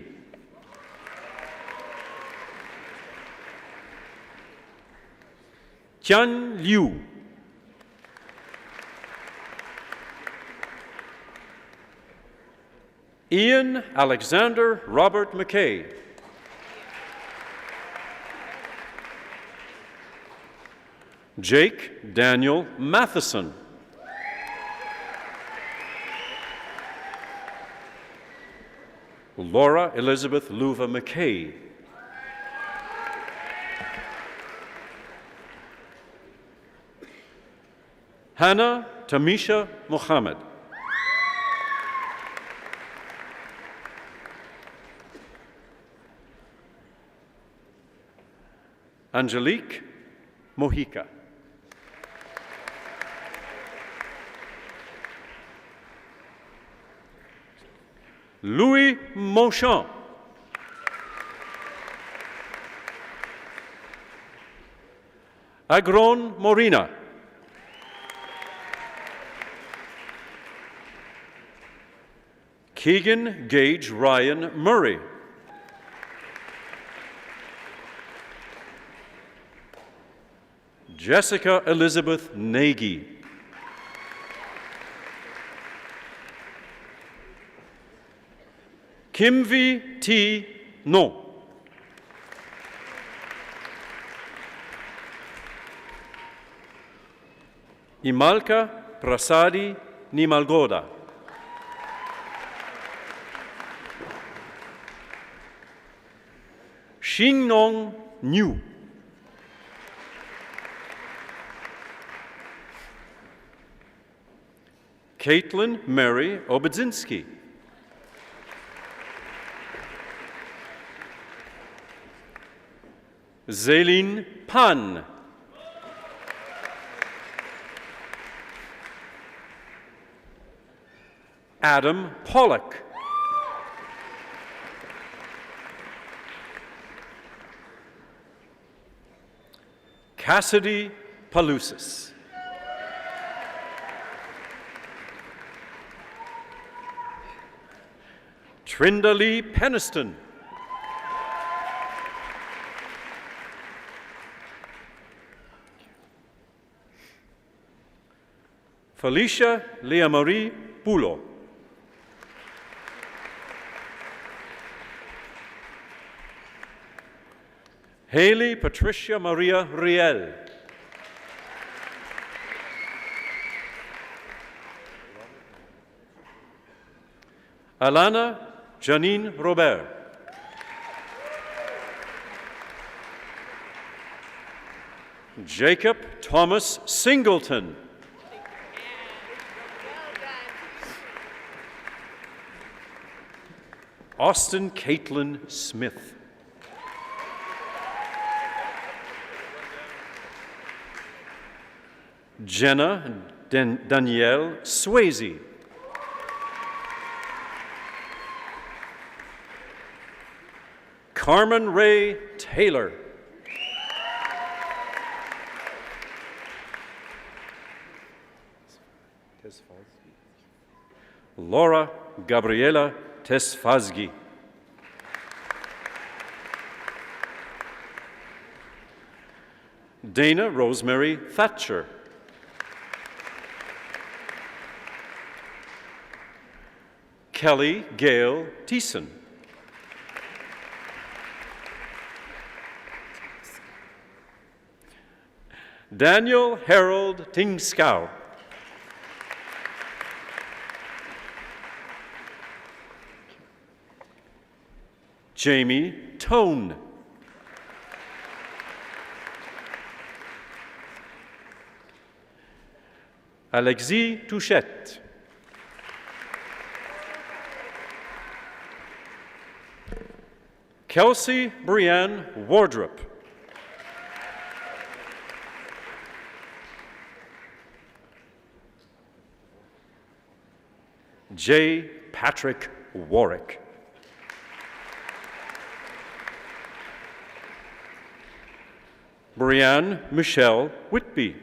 Tian Liu. Ian Alexander Robert McKay. Jake Daniel Matheson. Laura Elizabeth Luva McKay. Hannah Tamisha Mohammed. Angelique Mojica. Louis Monchamp. Agron Morina. Keegan Gage Ryan Murray. Jessica Elizabeth Nagy. Kimvi T. No. Imalka Prasadi Nimalgoda. Xingnong Niu. Caitlin Mary Obedzinski. Zelin Pan. Adam Pollock. Cassidy Palusis. Trindalee Peniston. Felicia Leamarie Pulo. Haley Patricia Maria Riel. Alana Janine Robert. Jacob Thomas Singleton. Austin Caitlin Smith. Jenna Danielle Swayze. Carmen Ray Taylor. Laura Gabriela Tesfazgi. Dana Rosemary Thatcher. Kelly Gail Thiessen. Daniel Harold Tingskow. Jamie Tone. Alexis Touchette. Kelsey Brianne Wardrop. J. Patrick Warwick. Brianne Michelle Whitby.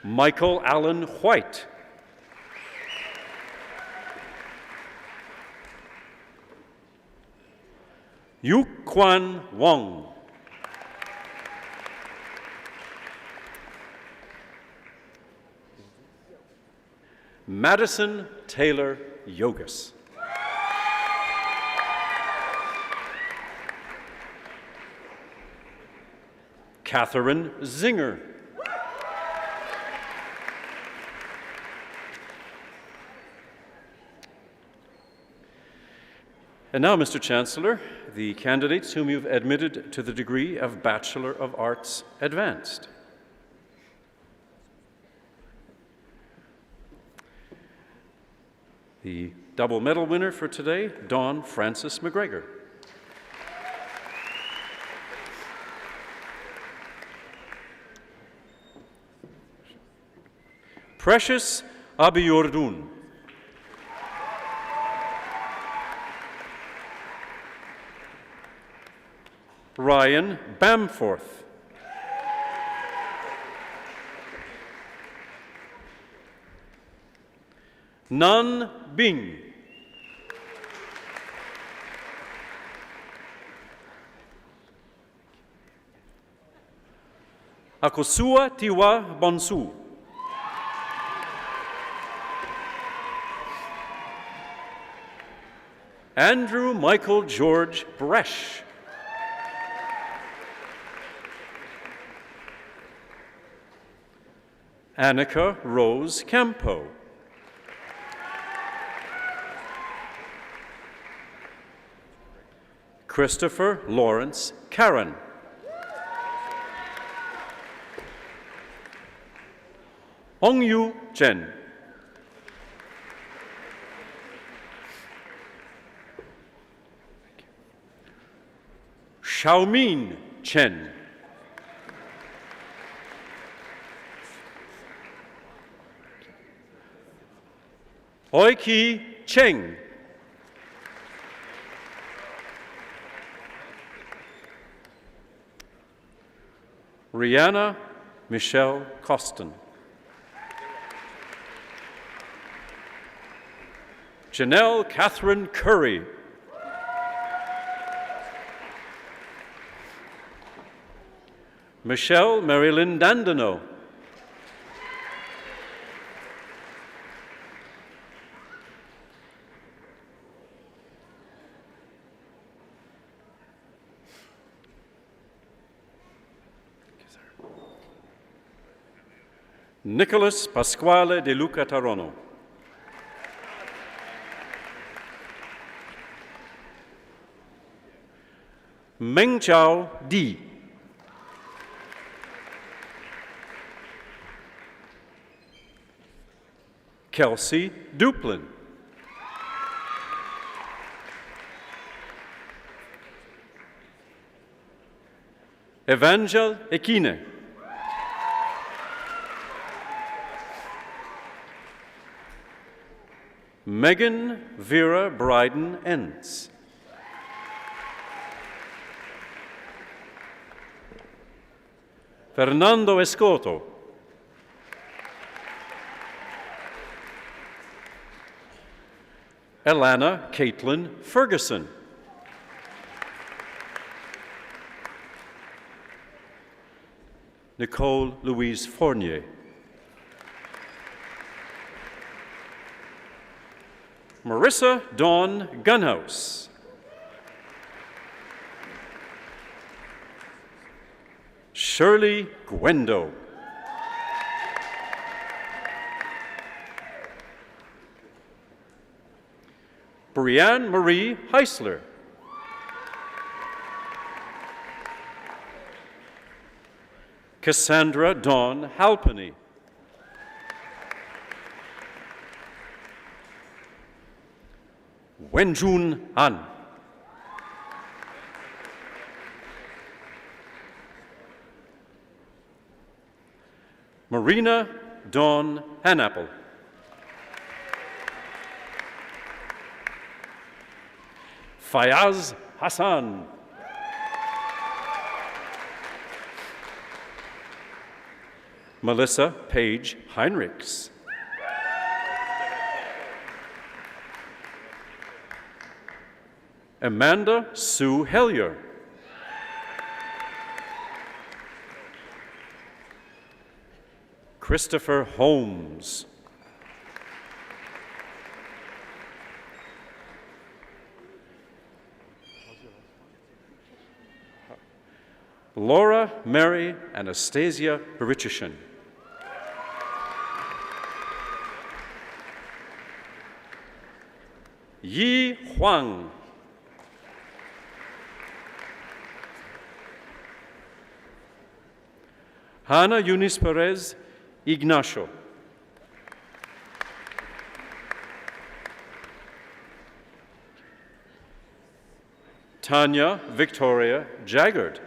Michael Allen White. Yu Quan Wong. Madison Taylor Yogus. Catherine Zinger. And now, Mr. Chancellor, the candidates whom you've admitted to the degree of Bachelor of Arts Advanced. The double medal winner for today, Dawn Frances McGregor. Precious Abiordun. Ryan Bamforth. Nan Bing. Akosua Tiwa Bonsu. Andrew Michael George Bresch. Annika Rose Campo. Christopher Lawrence Karen. Hongyu Chen. Xiaomin Chen. Oiki Cheng. Rihanna Michelle Costin. Janelle Catherine Curry. Michelle Marilyn Dandino. Nicholas Pasquale De Luca Tarono. Mengjiao Di. Kelsey Duplin. Evangel Ekine. Megan Vera Bryden Entz. Fernando Escoto. Elana Caitlin Ferguson. Nicole Louise Fournier. Marissa Dawn Gunhouse. Shirley Gwendo. Brianne Marie Heisler. Cassandra Dawn Halpenny. Wenjun Han. Marina Dawn Hanapple. Fayaz Hassan. Melissa Page Heinrichs. Amanda Sue Hellier. Christopher Holmes. Laura Mary Anastasia Berichison. Yi Huang. Hannah Eunice Perez Ignacio. Tanya Victoria Jaggard.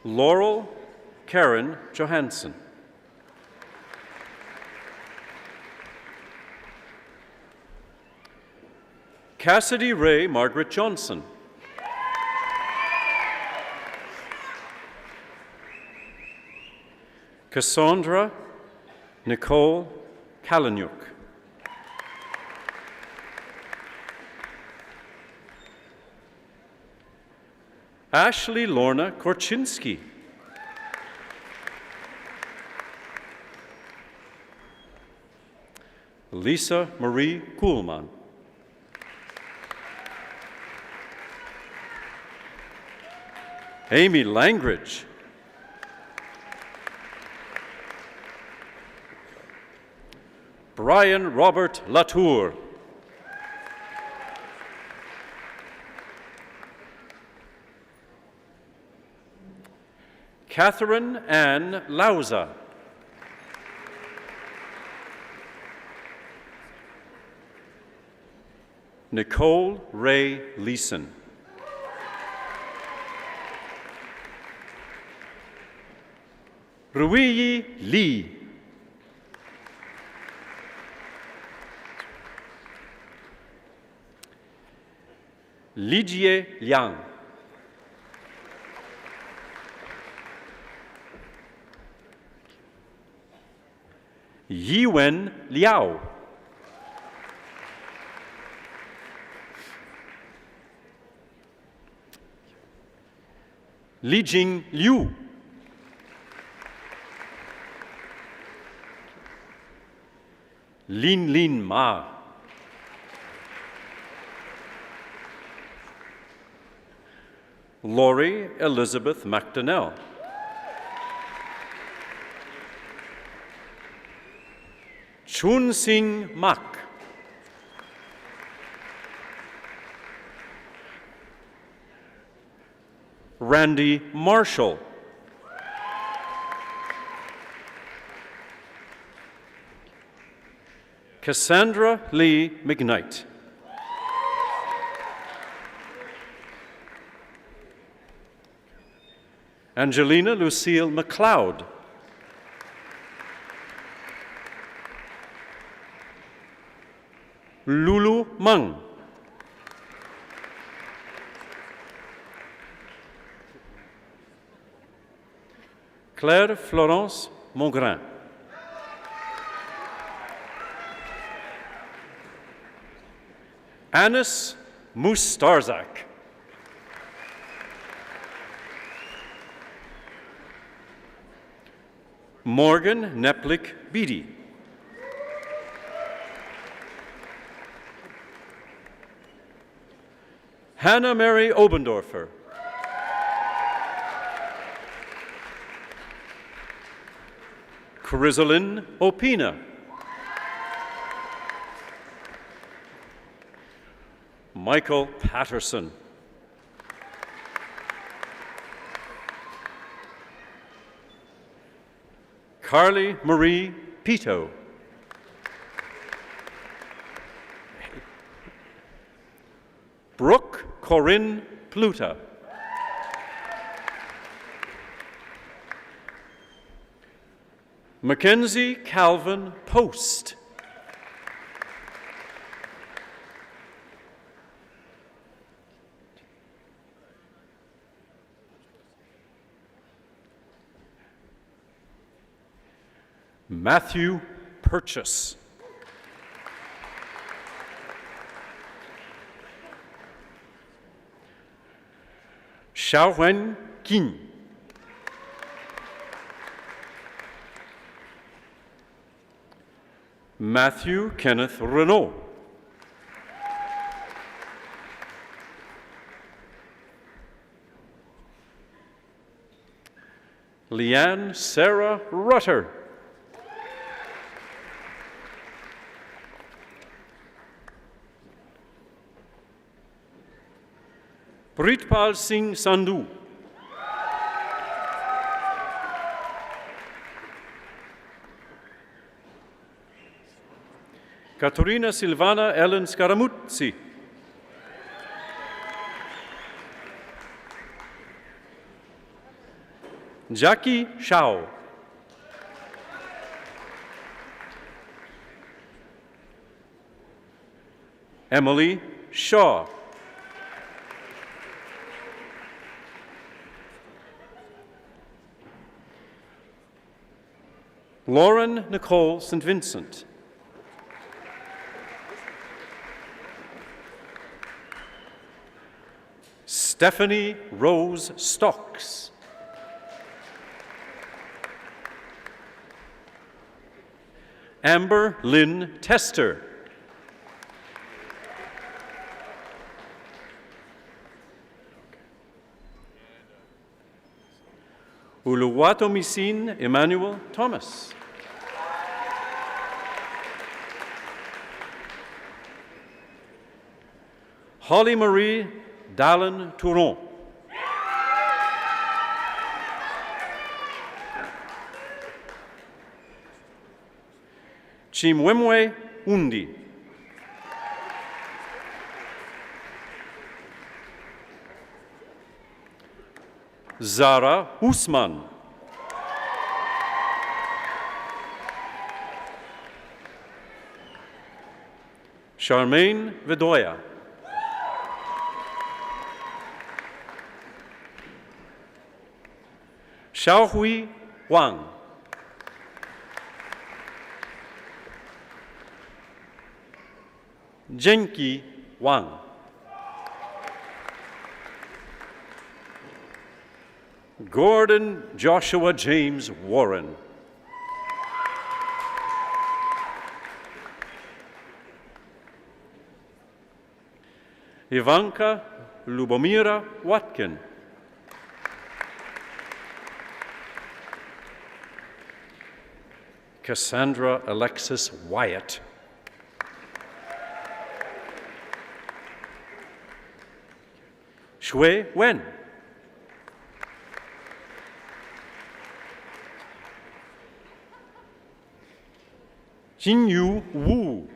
Laurel Karen Johansson. Cassidy Ray Margaret Johnson. Cassandra Nicole Kalanyuk. Ashley Lorna Korchinski. Lisa Marie Kuhlmann. Amy Langridge. Brian Robert Latour. Catherine Ann Lauza. Nicole Ray Leeson. Ruiyi Lee. Lijie Liang. Yiwen Liao. Lijing Liu. Lin Lin Ma. Lori Elizabeth McDonnell. Chun Sing Mak. Randy Marshall. Cassandra Lee McKnight. Angelina Lucille McLeod. Lulu Meng. Claire Florence Mongrain. Anis Mustarzak. Morgan Neplik Beatty. Hannah Mary Obendorfer. Chrysalyn Opina. Michael Patterson. Carly Marie Pito. Brooke Corinne Pluta. Mackenzie Calvin Post. Matthew Purchase. Xiaowen Qin. Matthew Kenneth Renault. Leanne Sarah Rutter. Pritpal Singh Sandhu. Katerina Silvana Ellen Scaramuzzi. Jackie Shao. Emily Shaw. Lauren Nicole St. Vincent. Stephanie Rose Stocks. Amber Lynn Tester. Uluwatomisin Emmanuel Thomas. Holly Marie Dallin Touron. Chimwemwe Undi. Zara Usman. Charmaine Vidoya. Xiaohui Wang. Jenki Wang. Gordon Joshua James Warren. Ivanka Lubomira Watkin. Cassandra Alexis Wyatt. Shui Wen. Jinyu Wu.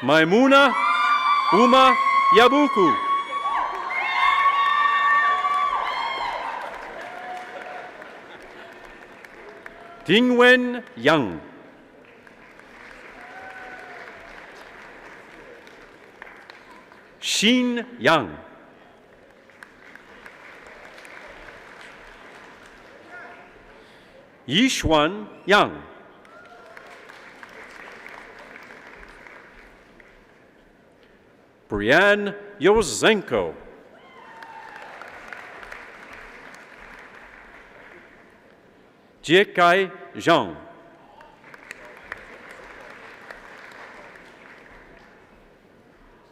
Maimuna Uma Yabuku. Dingwen Yang. Xin Yang. Yishuan Yang. Brianne Yozenko. Jiekai Zhang.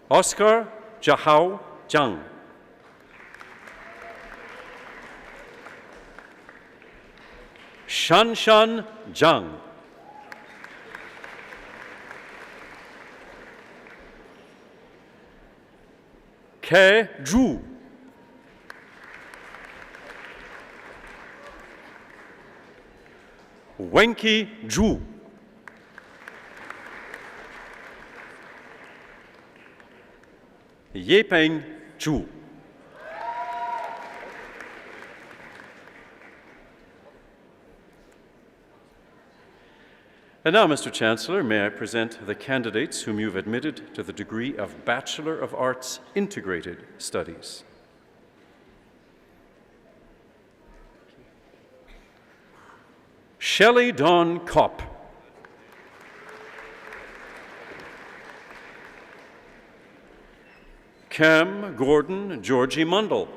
Oscar Jahao Zhang. Shanshan Zhang. Ke Zhu. Wenqi Zhu. Yepeng Zhu. And now, Mr. Chancellor, may I present the candidates whom you've admitted to the degree of Bachelor of Arts Integrated Studies. Shelley Dawn Kopp. Cam Gordon Georgie Mundell.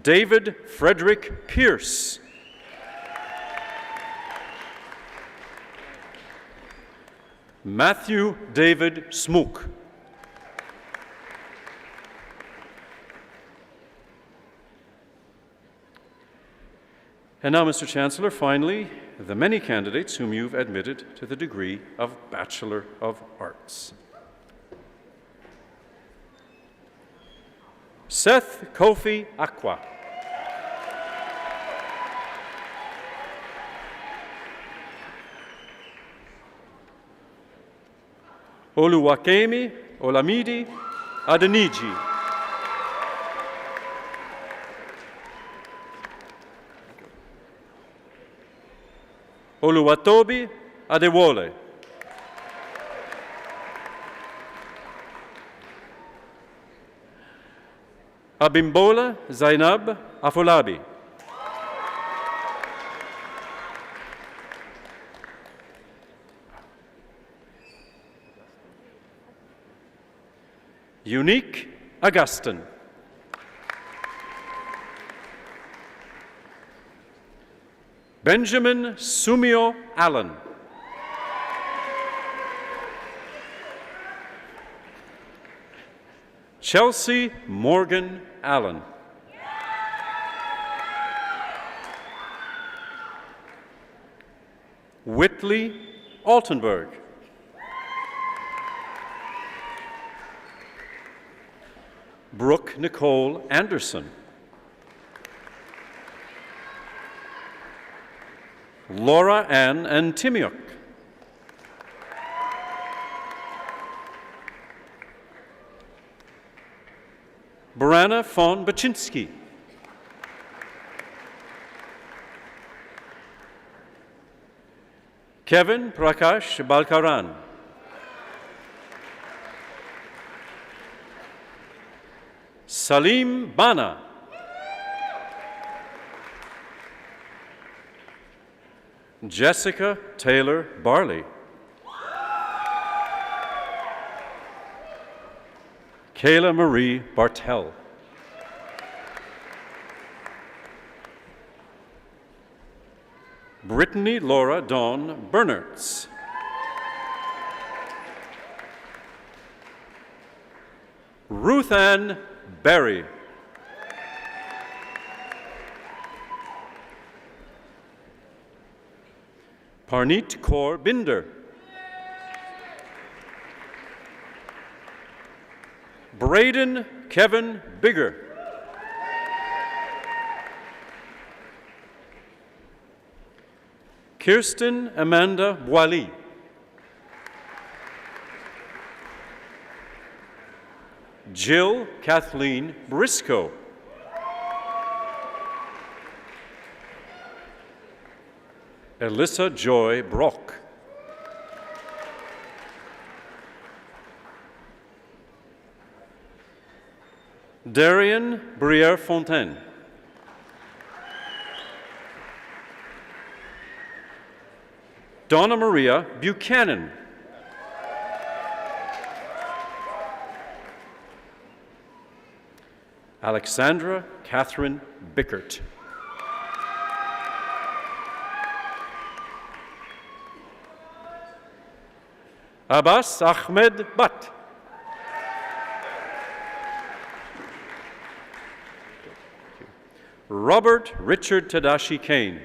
David Frederick Pierce. Matthew David Smook. And now, Mr. Chancellor, finally, the many candidates whom you've admitted to the degree of Bachelor of Arts. Seth Kofi Akwa. Oluwakemi Olamide Adeniji. Oluwatobi Adewole. Abimbola Zainab Afolabi. Unique Augustin. Benjamin Sumio Allen. Chelsea Morgan Allen. Whitley Altenberg. Brooke Nicole Anderson. Laura Ann Antimiuk. Brana von Baczynski. Kevin Prakash Balkaran. Salim Bana. Jessica Taylor Barley. Kayla Marie Bartel. Brittany Laura Dawn Bernertz. Ruth Ann Berry. Parneet Kaur Binder. Braden Kevin Bigger. Kirsten Amanda Boily. Jill Kathleen Briscoe. Alyssa Joy Brock. Darian Briere Fontaine. Donna Maria Buchanan. Alexandra Catherine Bickert. Abbas Ahmed Butt. Robert Richard Tadashi Kane.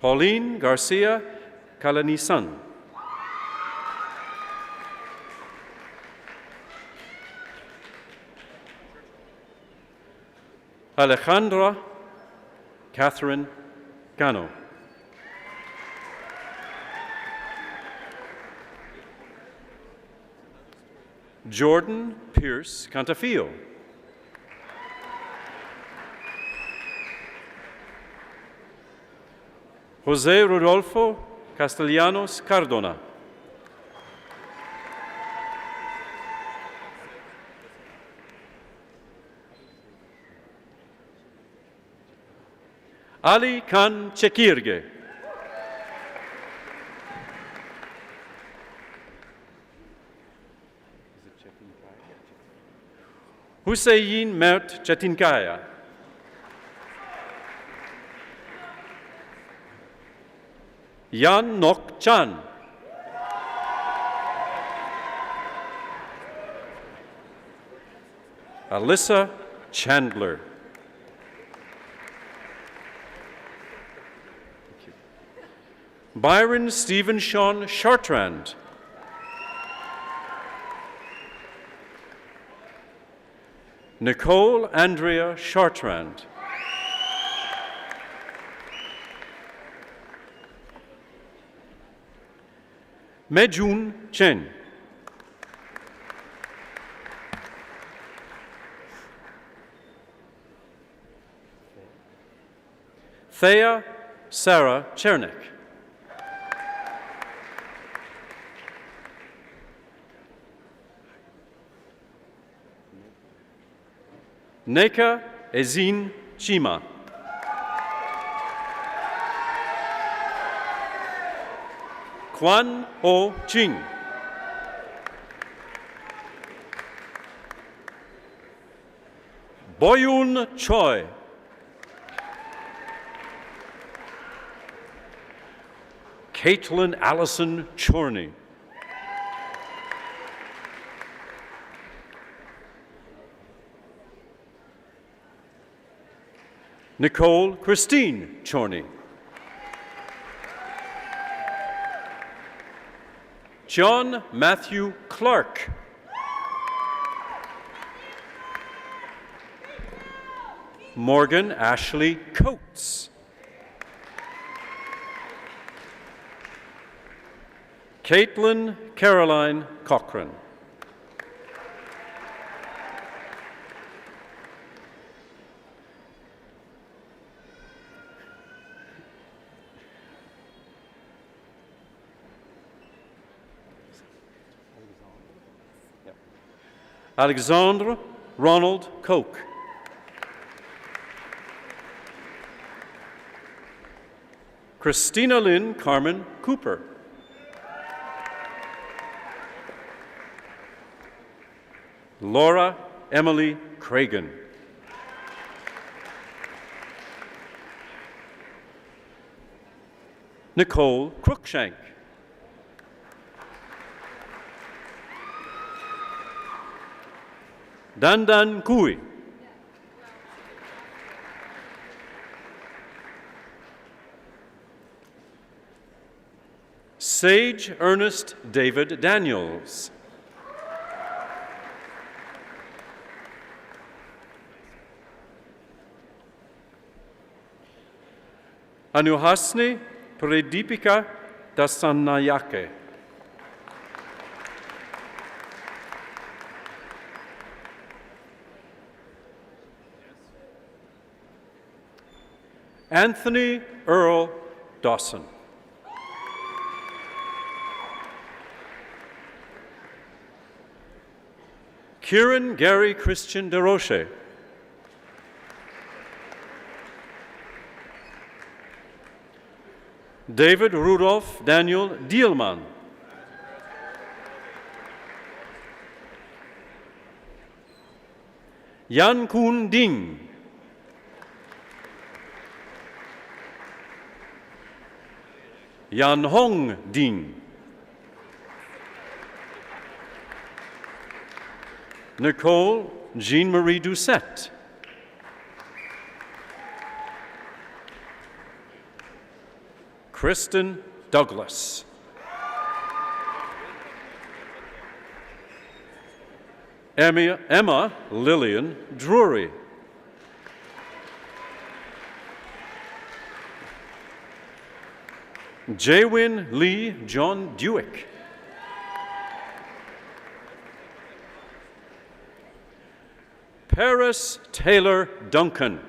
Pauline Garcia Kalanisan. Alejandra Catherine Gano. Jordan Pierce Cantafio. Jose Rodolfo Castellanos Cardona. Ali Khan Chekirge. Hussein Mert Chetinkaya. Yan Nok Chan. Alyssa Chandler. Byron Stephen Sean Chartrand. Nicole Andrea Chartrand. Mejun Chen. Thea Sarah Chernick. Neka Ezin Chima. Kwan Ho Ching. Boyun Choi. Caitlin Allison Chorney. Nicole Christine Chorney. John Matthew Clark. Morgan Ashley Coates. Caitlin Caroline Cochran. Alexandre Ronald Koch. Christina Lynn Carmen Cooper. Laura Emily Cragen. Nicole Cruikshank. Dandan Kui. Sage Ernest David Daniels. Anuhasni Pradipika Dasanayake. Anthony Earl Dawson. Kieran Gary Christian DeRoche. David Rudolph Daniel Dielman. Yan Kun Ding. Yan Hong Ding. Nicole Jean-Marie Doucette. Kristen Douglas. Emma Lillian Drury. Jaywin Lee John Dewick. Paris Taylor Duncan.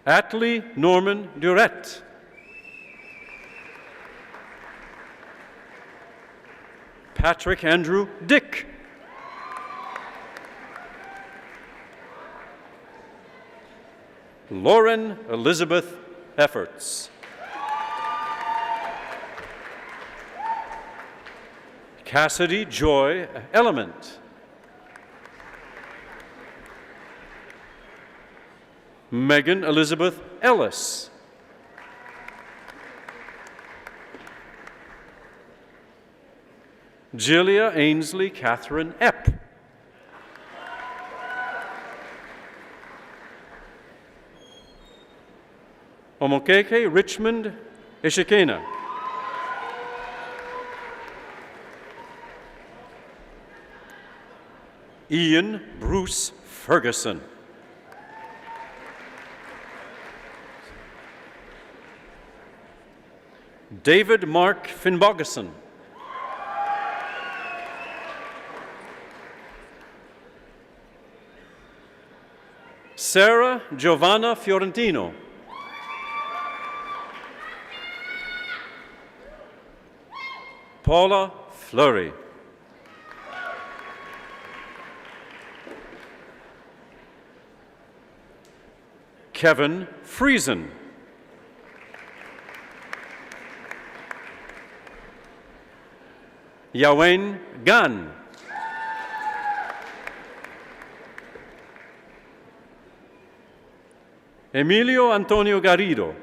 Atlee Norman Durette. Patrick Andrew Dick. Lauren Elizabeth Efforts. Cassidy Joy Element. Megan Elizabeth Ellis. Jillia Ainsley Catherine Epp. Omokeke Richmond Ishikena. Ian Bruce Ferguson. David Mark Finbogason. Sarah Giovanna Fiorentino. Paula Fleury. Kevin Friesen. Yawen Gan. Emilio Antonio Garrido.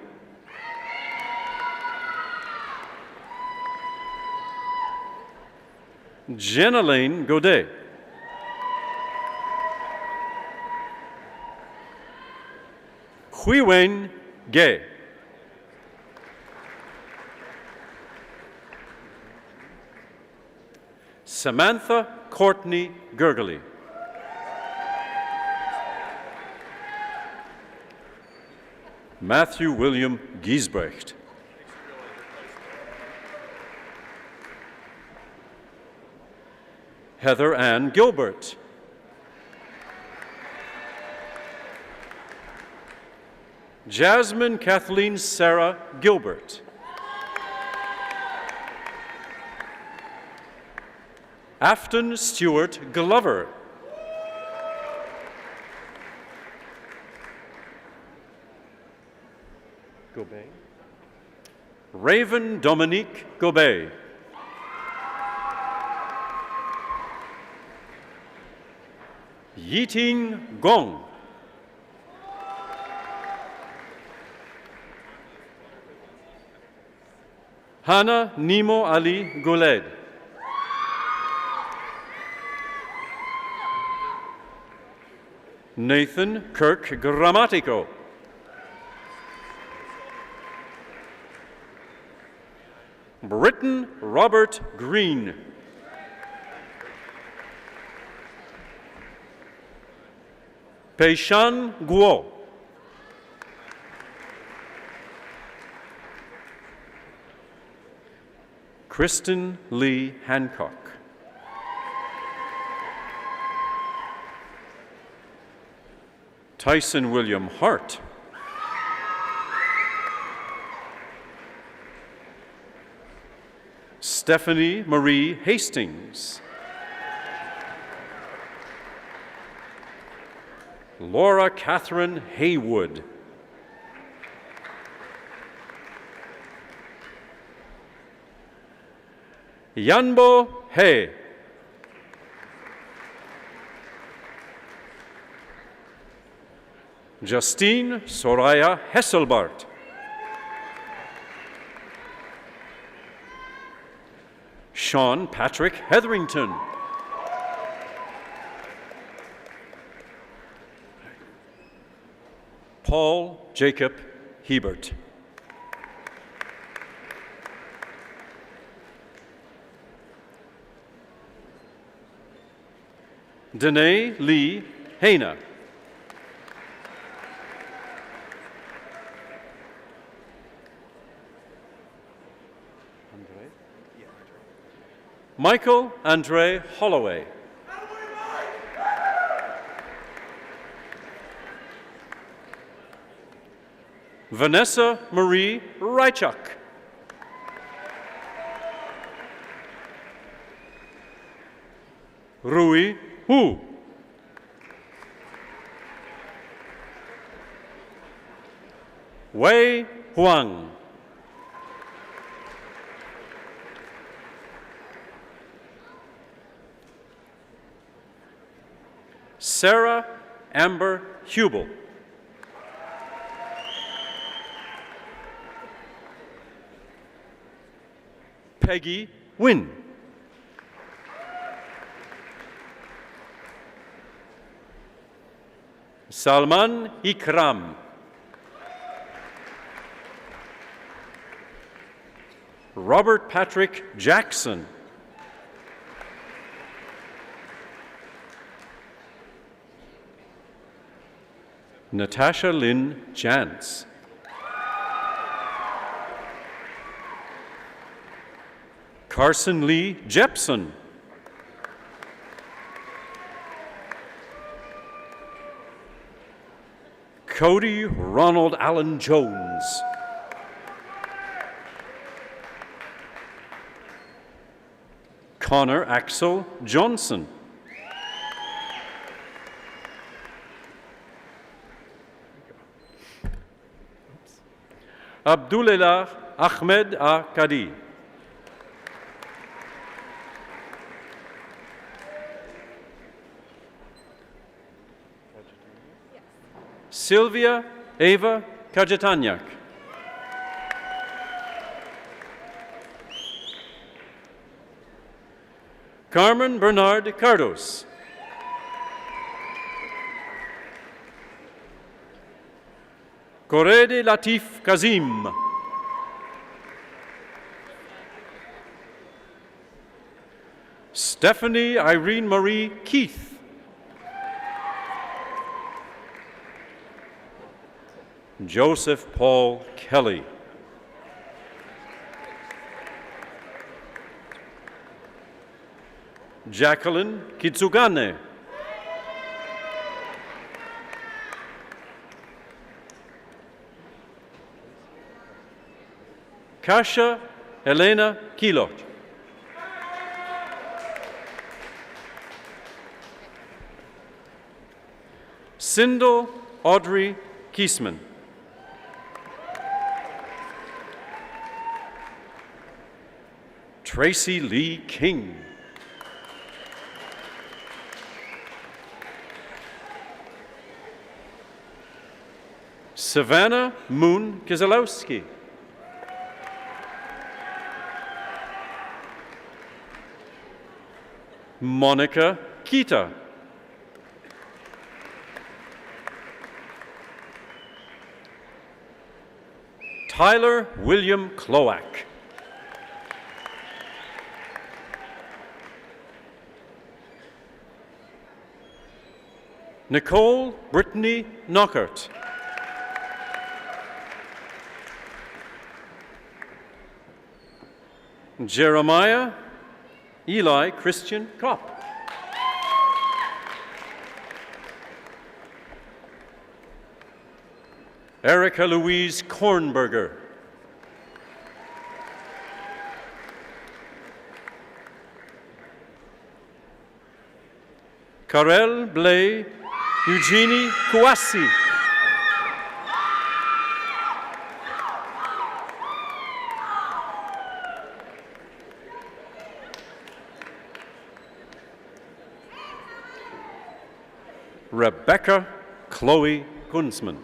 Jenelaine Godet. Huiwen Gay. Samantha Courtney Gergely. Matthew William Giesbrecht. Heather Ann Gilbert. Jasmine Kathleen Sarah Gilbert. Afton Stewart Glover. Gobet. Raven Dominique Gobet. Yiting Gong. Hannah Nemo Ali Goled. Nathan Kirk Grammatico. Britton Robert Green. Peishan Guo. Kristen Lee Hancock. Tyson William Hart. Stephanie Marie Hastings. Laura Catherine Haywood. Yanbo He. Justine Soraya Hesselbart. Sean Patrick Hetherington. Paul Jacob Hebert. Danae Lee Haina. Michael Andre Holloway. Vanessa Marie Rychuk. Rui Hu. Wei Huang. Sarah Amber Hubel. Peggy Wynn. Salman Ikram. Robert Patrick Jackson. Natasha Lynn Jantz. Carson Lee Jepson. Cody Ronald Allen Jones. Connor Axel Johnson. Abdullah Ahmed Kadi. Sylvia Eva Kajetanyak. Carmen Bernard Cardos. Korede Latif Kazim. Stephanie Irene Marie Keith. Joseph Paul Kelly. Jacqueline Kitsugane. Kasha Elena Kilot. Sindel Audrey Kiesman. Tracy Lee King. Savannah Moon Kizalowski. Monica Kita. Tyler William Kloak. Nicole Brittany Knockert. Jeremiah Eli Christian Kopp. Erica Louise Kornberger. Karel Blay Eugenie Kouassi. Rebecca Chloe Kunzman.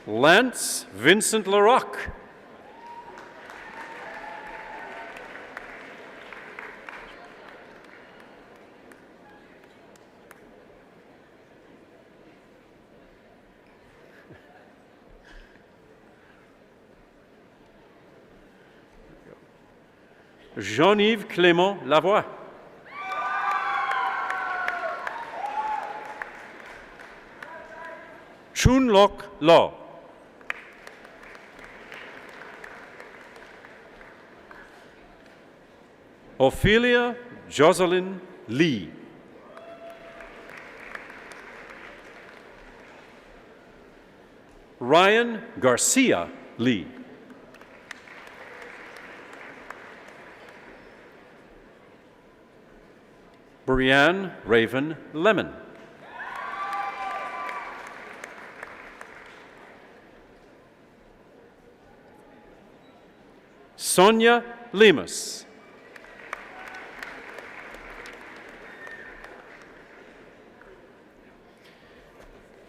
Lance Vincent Larocque. Jean-Yves Clément Lavoie. Chun Lok Law. Ophelia Jocelyn Lee. Ryan Garcia Lee. Brianne Raven Lemon. Sonia Lemus.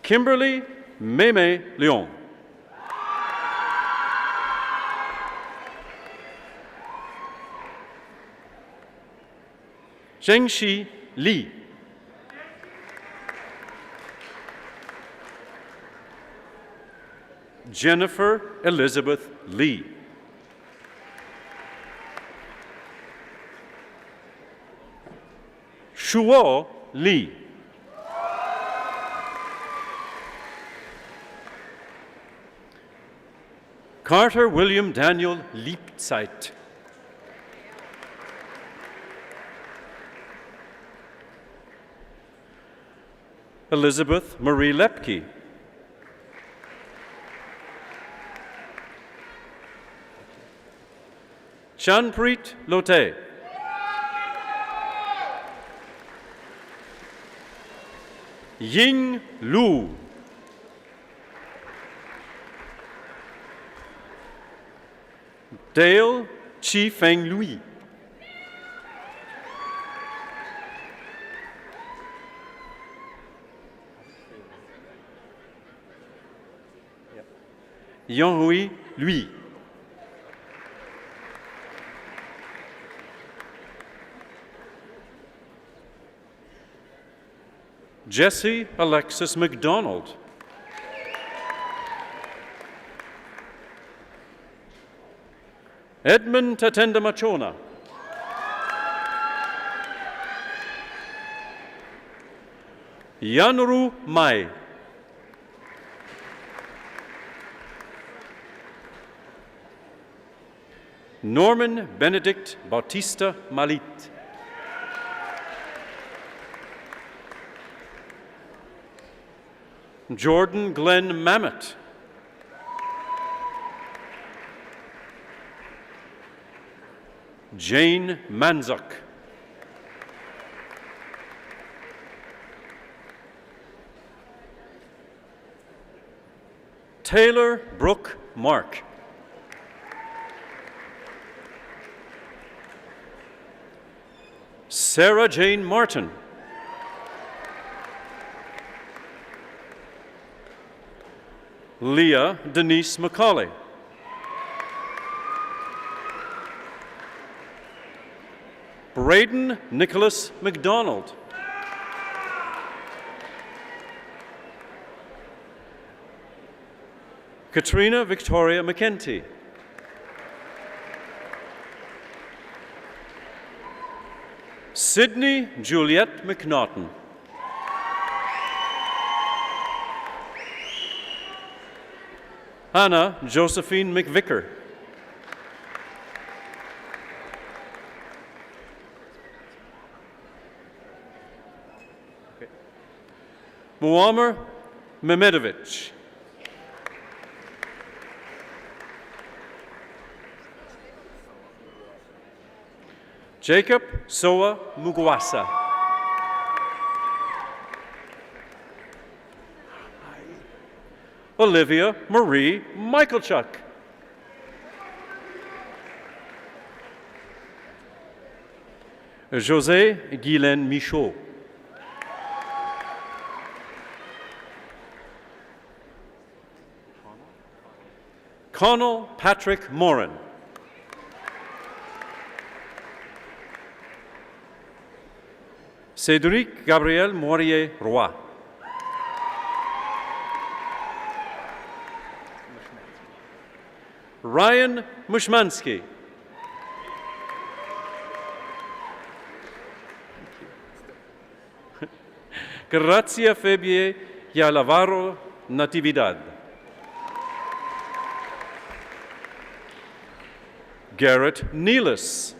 Kimberly Meme Leon. Zhengxi Li. Jennifer Elizabeth Lee. Shuo Li. Carter William Daniel Liebzeit. Elizabeth Marie Lepke. Shanpreet Lote. Ying Lu. Dale Chi Feng Lui. Yonghui Lui. Jesse Alexis McDonald. Edmund Tatenda Machona. Yanru Mai. Norman Benedict Bautista Malit. Jordan Glenn Mamet. Jane Manzuk. Taylor Brooke Mark. Sarah Jane Martin. Leah Denise McCauley. Braden Nicholas McDonald. Katrina Victoria McKenty. Sydney Juliette McNaughton. Hannah Josephine McVicker. Muammar Mehmedovich. Jacob Soa Mugwasa. Olivia Marie Michaelchuk. José Guylaine Michaud. Connell Patrick Moran. Cédric Gabriel Moirier Roy. Ryan Mushmansky. Grazia Febie Yalavaro Natividad. Garrett Neelis.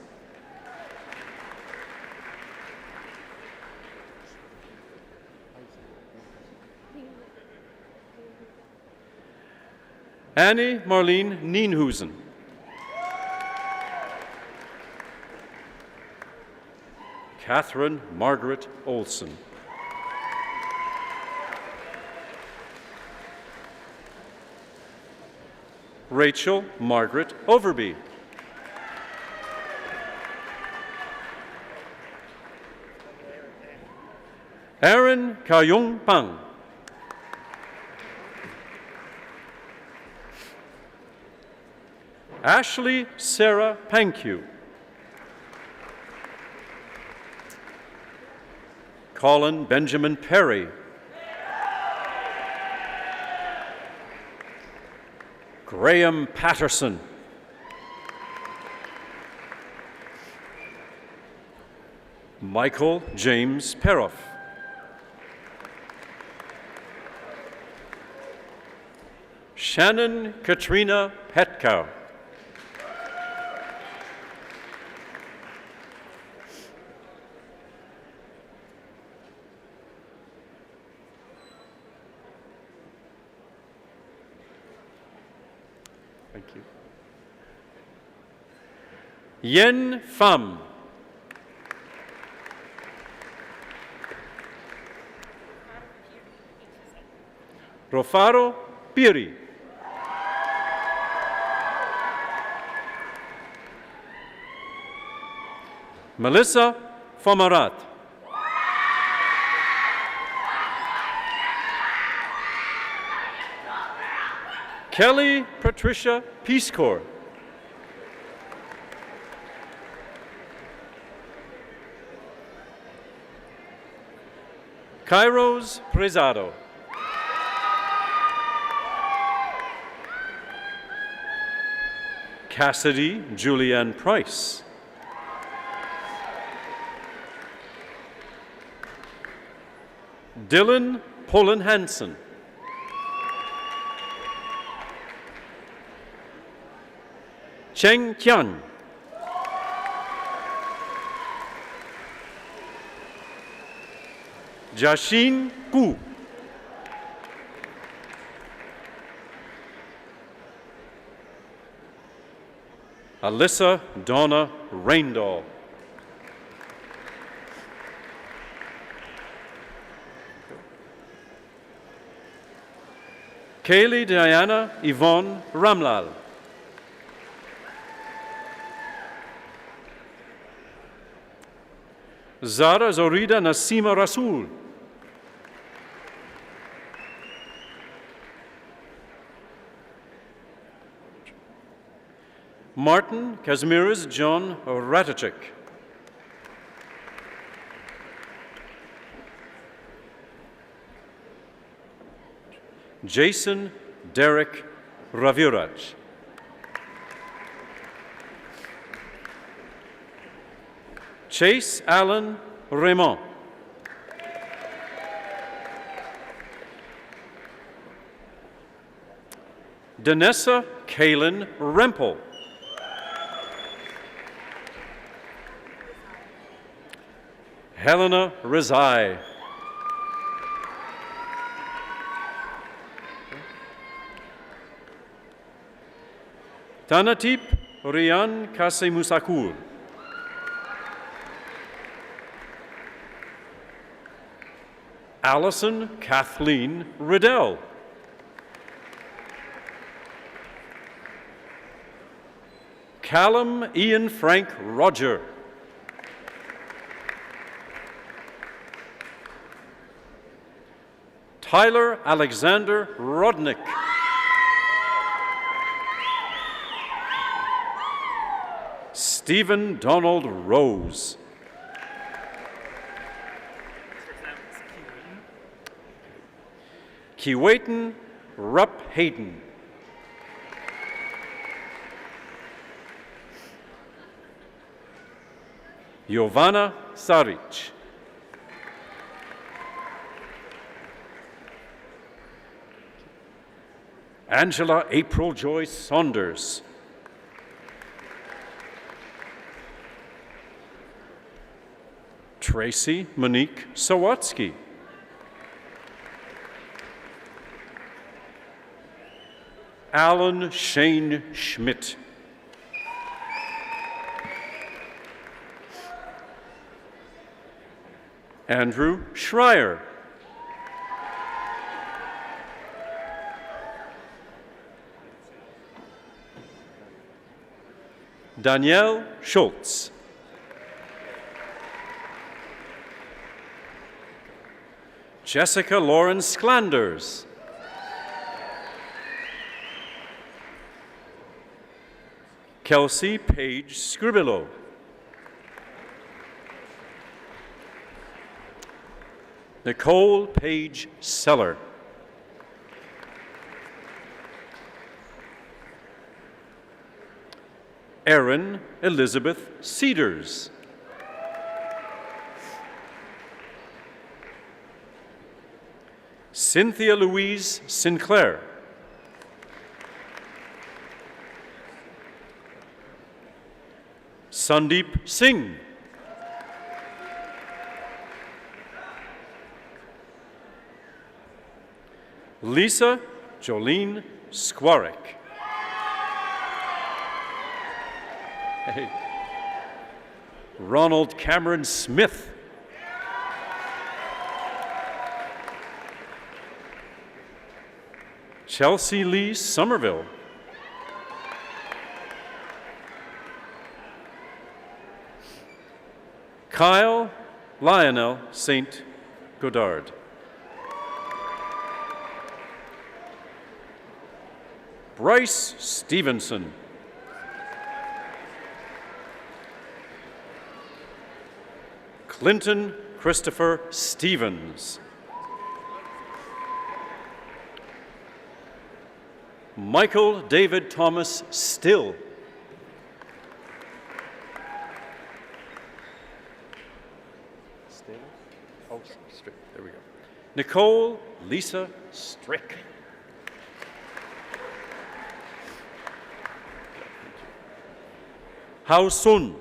Annie Marlene Nienhusen. Catherine Margaret Olson. Rachel Margaret Overby. Aaron Kayong Pang. Ashley Sarah Pankyu. Colin Benjamin Perry. Graham Patterson. Michael James Peroff. Shannon Katrina Petkow. Thank you. Yen Pham. Rofaro Piri. Melissa Fomarat. Kelly Patricia Peace Corps. Kairos Prezado. Cassidy Julianne Price. Dylan Pullen Hansen. Cheng Kian. Jashin Gu. Alyssa Donna Raindahl. Kaylee Diana Yvonne Ramlal. Zara Zorida Nasima Rasul. Martin Kazimierz John Ratachik. Jason Derek Raviraj. Chase Allen Raymond. Danessa Kaylin Rempel. Helena Rizai. Tanatip Rian Kasemusakur. Allison Kathleen Riddell. Callum Ian Frank Roger. Tyler Alexander Rodnick. Stephen Donald Rose. Kiwaitan Rupp Hayden. Giovanna Saric. Angela April Joyce Saunders. Tracy Monique Sawatsky. Alan Shane Schmidt. Andrew Schreier. Danielle Schultz. Jessica Lauren Sklanders. Kelsey Page Scribilo. Nicole Page Seller. Erin Elizabeth Cedars. Cynthia Louise Sinclair. Sandeep Singh. Lisa Jolene Skwarek. Hey. Ronald Cameron Smith. Chelsea Lee Somerville. Kyle Lionel St. Godard. Bryce Stevenson. Clinton Christopher Stevens. Michael David Thomas Still. Oh, Strick. There we go. Nicole Lisa Strick. Hao Sun.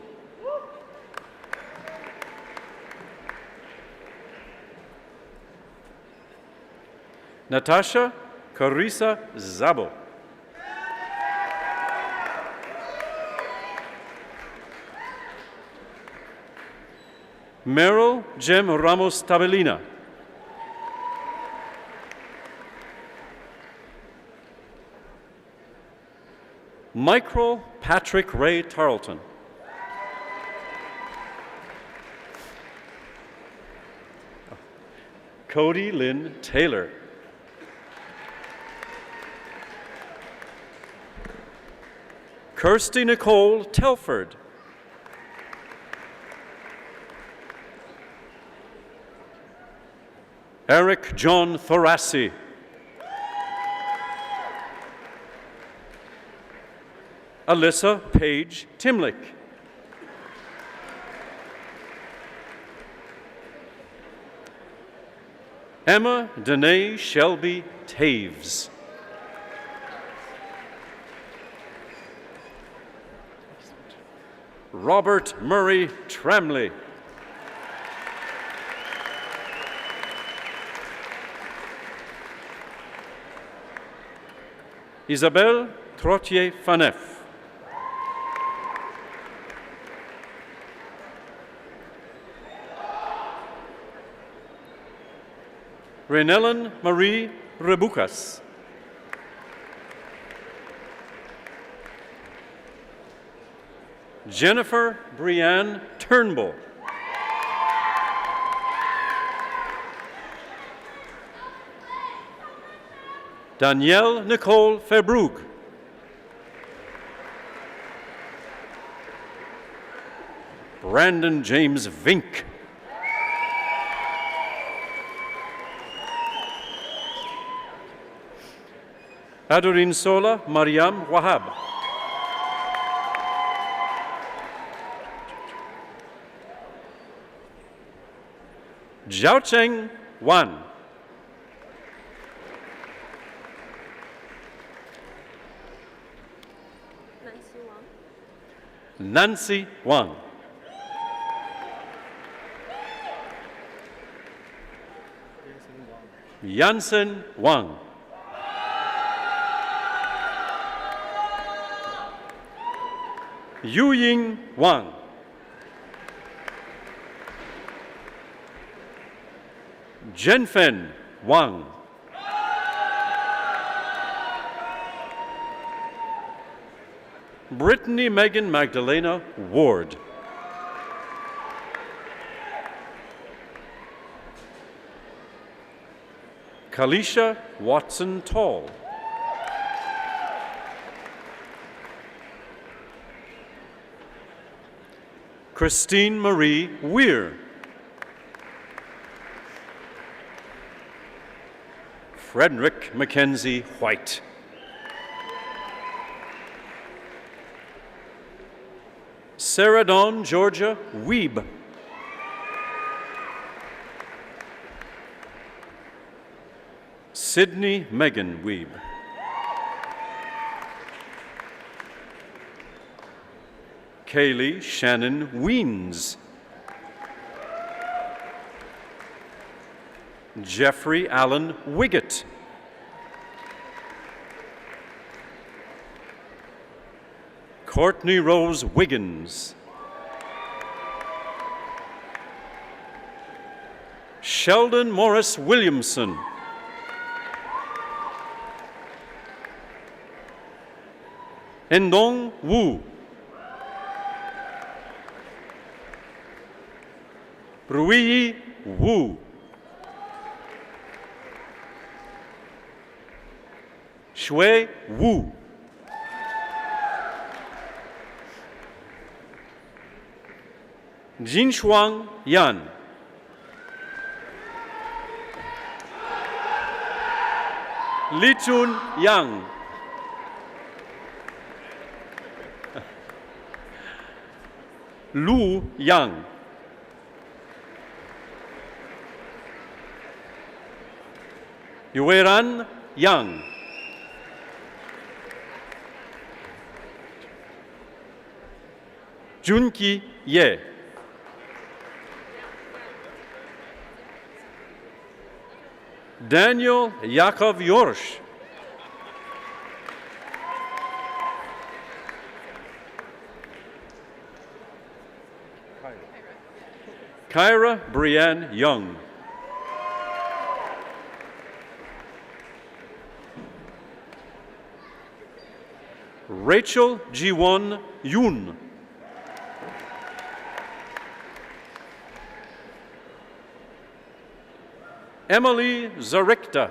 Natasha Carissa Zabo. Meryl Jem Ramos Tabelina. Michael Patrick Ray Tarleton. Cody Lynn Taylor. Kirsty Nicole Telford. Eric John Thorassi. Alyssa Page Timlick. Emma Danae Shelby Taves. Robert Murray Tramley. Isabelle Trottier-Fanef. Renellen Marie Rebucas. Jennifer Brianne Turnbull. Danielle Nicole Febrook. Brandon James Vink. Adorin Sola Mariam Wahab. Jiaocheng Wan. Nancy Wang. Yansen Wang. Yuying Wang. Zhenfen Wang. Brittany Megan Magdalena Ward. Kalisha Watson Tall. Christine Marie Weir. Frederick Mackenzie White. Sarah Dawn Georgia Weeb. Sydney Megan Weeb. Kaylee Shannon Weens. Jeffrey Allen Wiggett. Courtney Rose Wiggins. Sheldon Morris Williamson. Endong Wu. Rui Wu. Shui Wu. Jinshuang Yan. Li Chun Yang. Lu Yang. Yueran Yang. Junki Ye. Daniel Yakov Yorsh. Kyra Brianne Young. Rachel Jiwon Yoon. Emily Zarikta.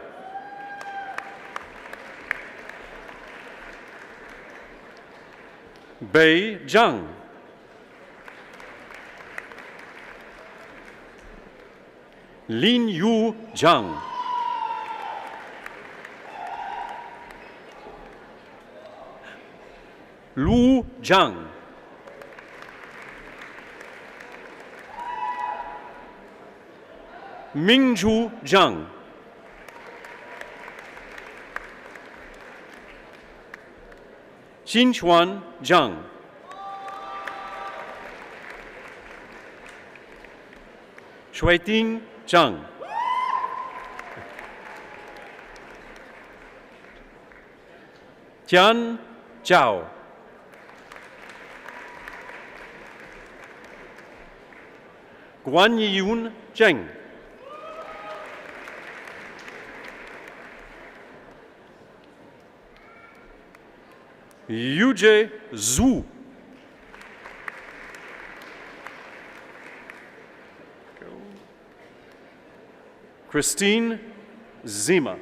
Bei Zhang. Lin Yu Zhang. Lu Zhang. Mingzhu Zhang. Xinchuan Zhang. Shuiting Zhang. Tian Zhao. Guan Yiyun Zheng. Yuje Zhu. Christine Zima.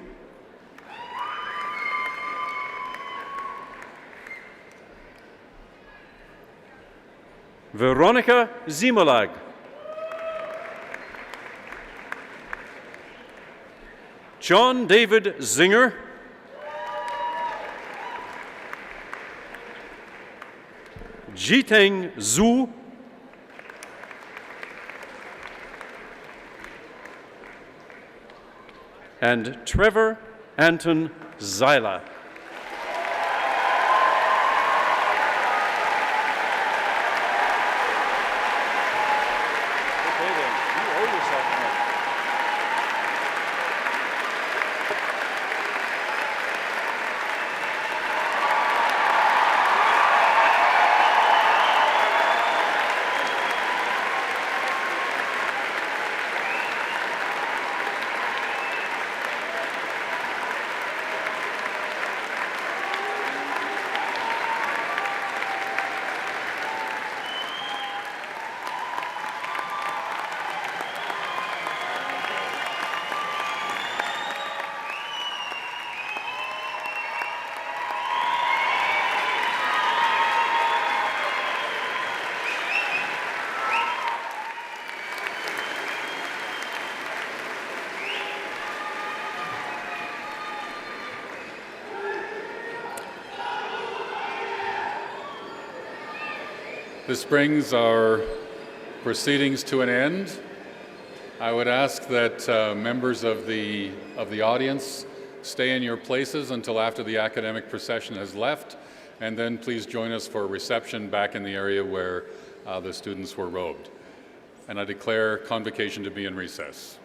Veronica Zimalag. John David Zinger. Jiteng Zhu. And Trevor Anton Zyla. This brings our proceedings to an end. I would ask that members of the audience stay in your places until after the academic procession has left, and then please join us for a reception back in the area where the students were robed. And I declare convocation to be in recess.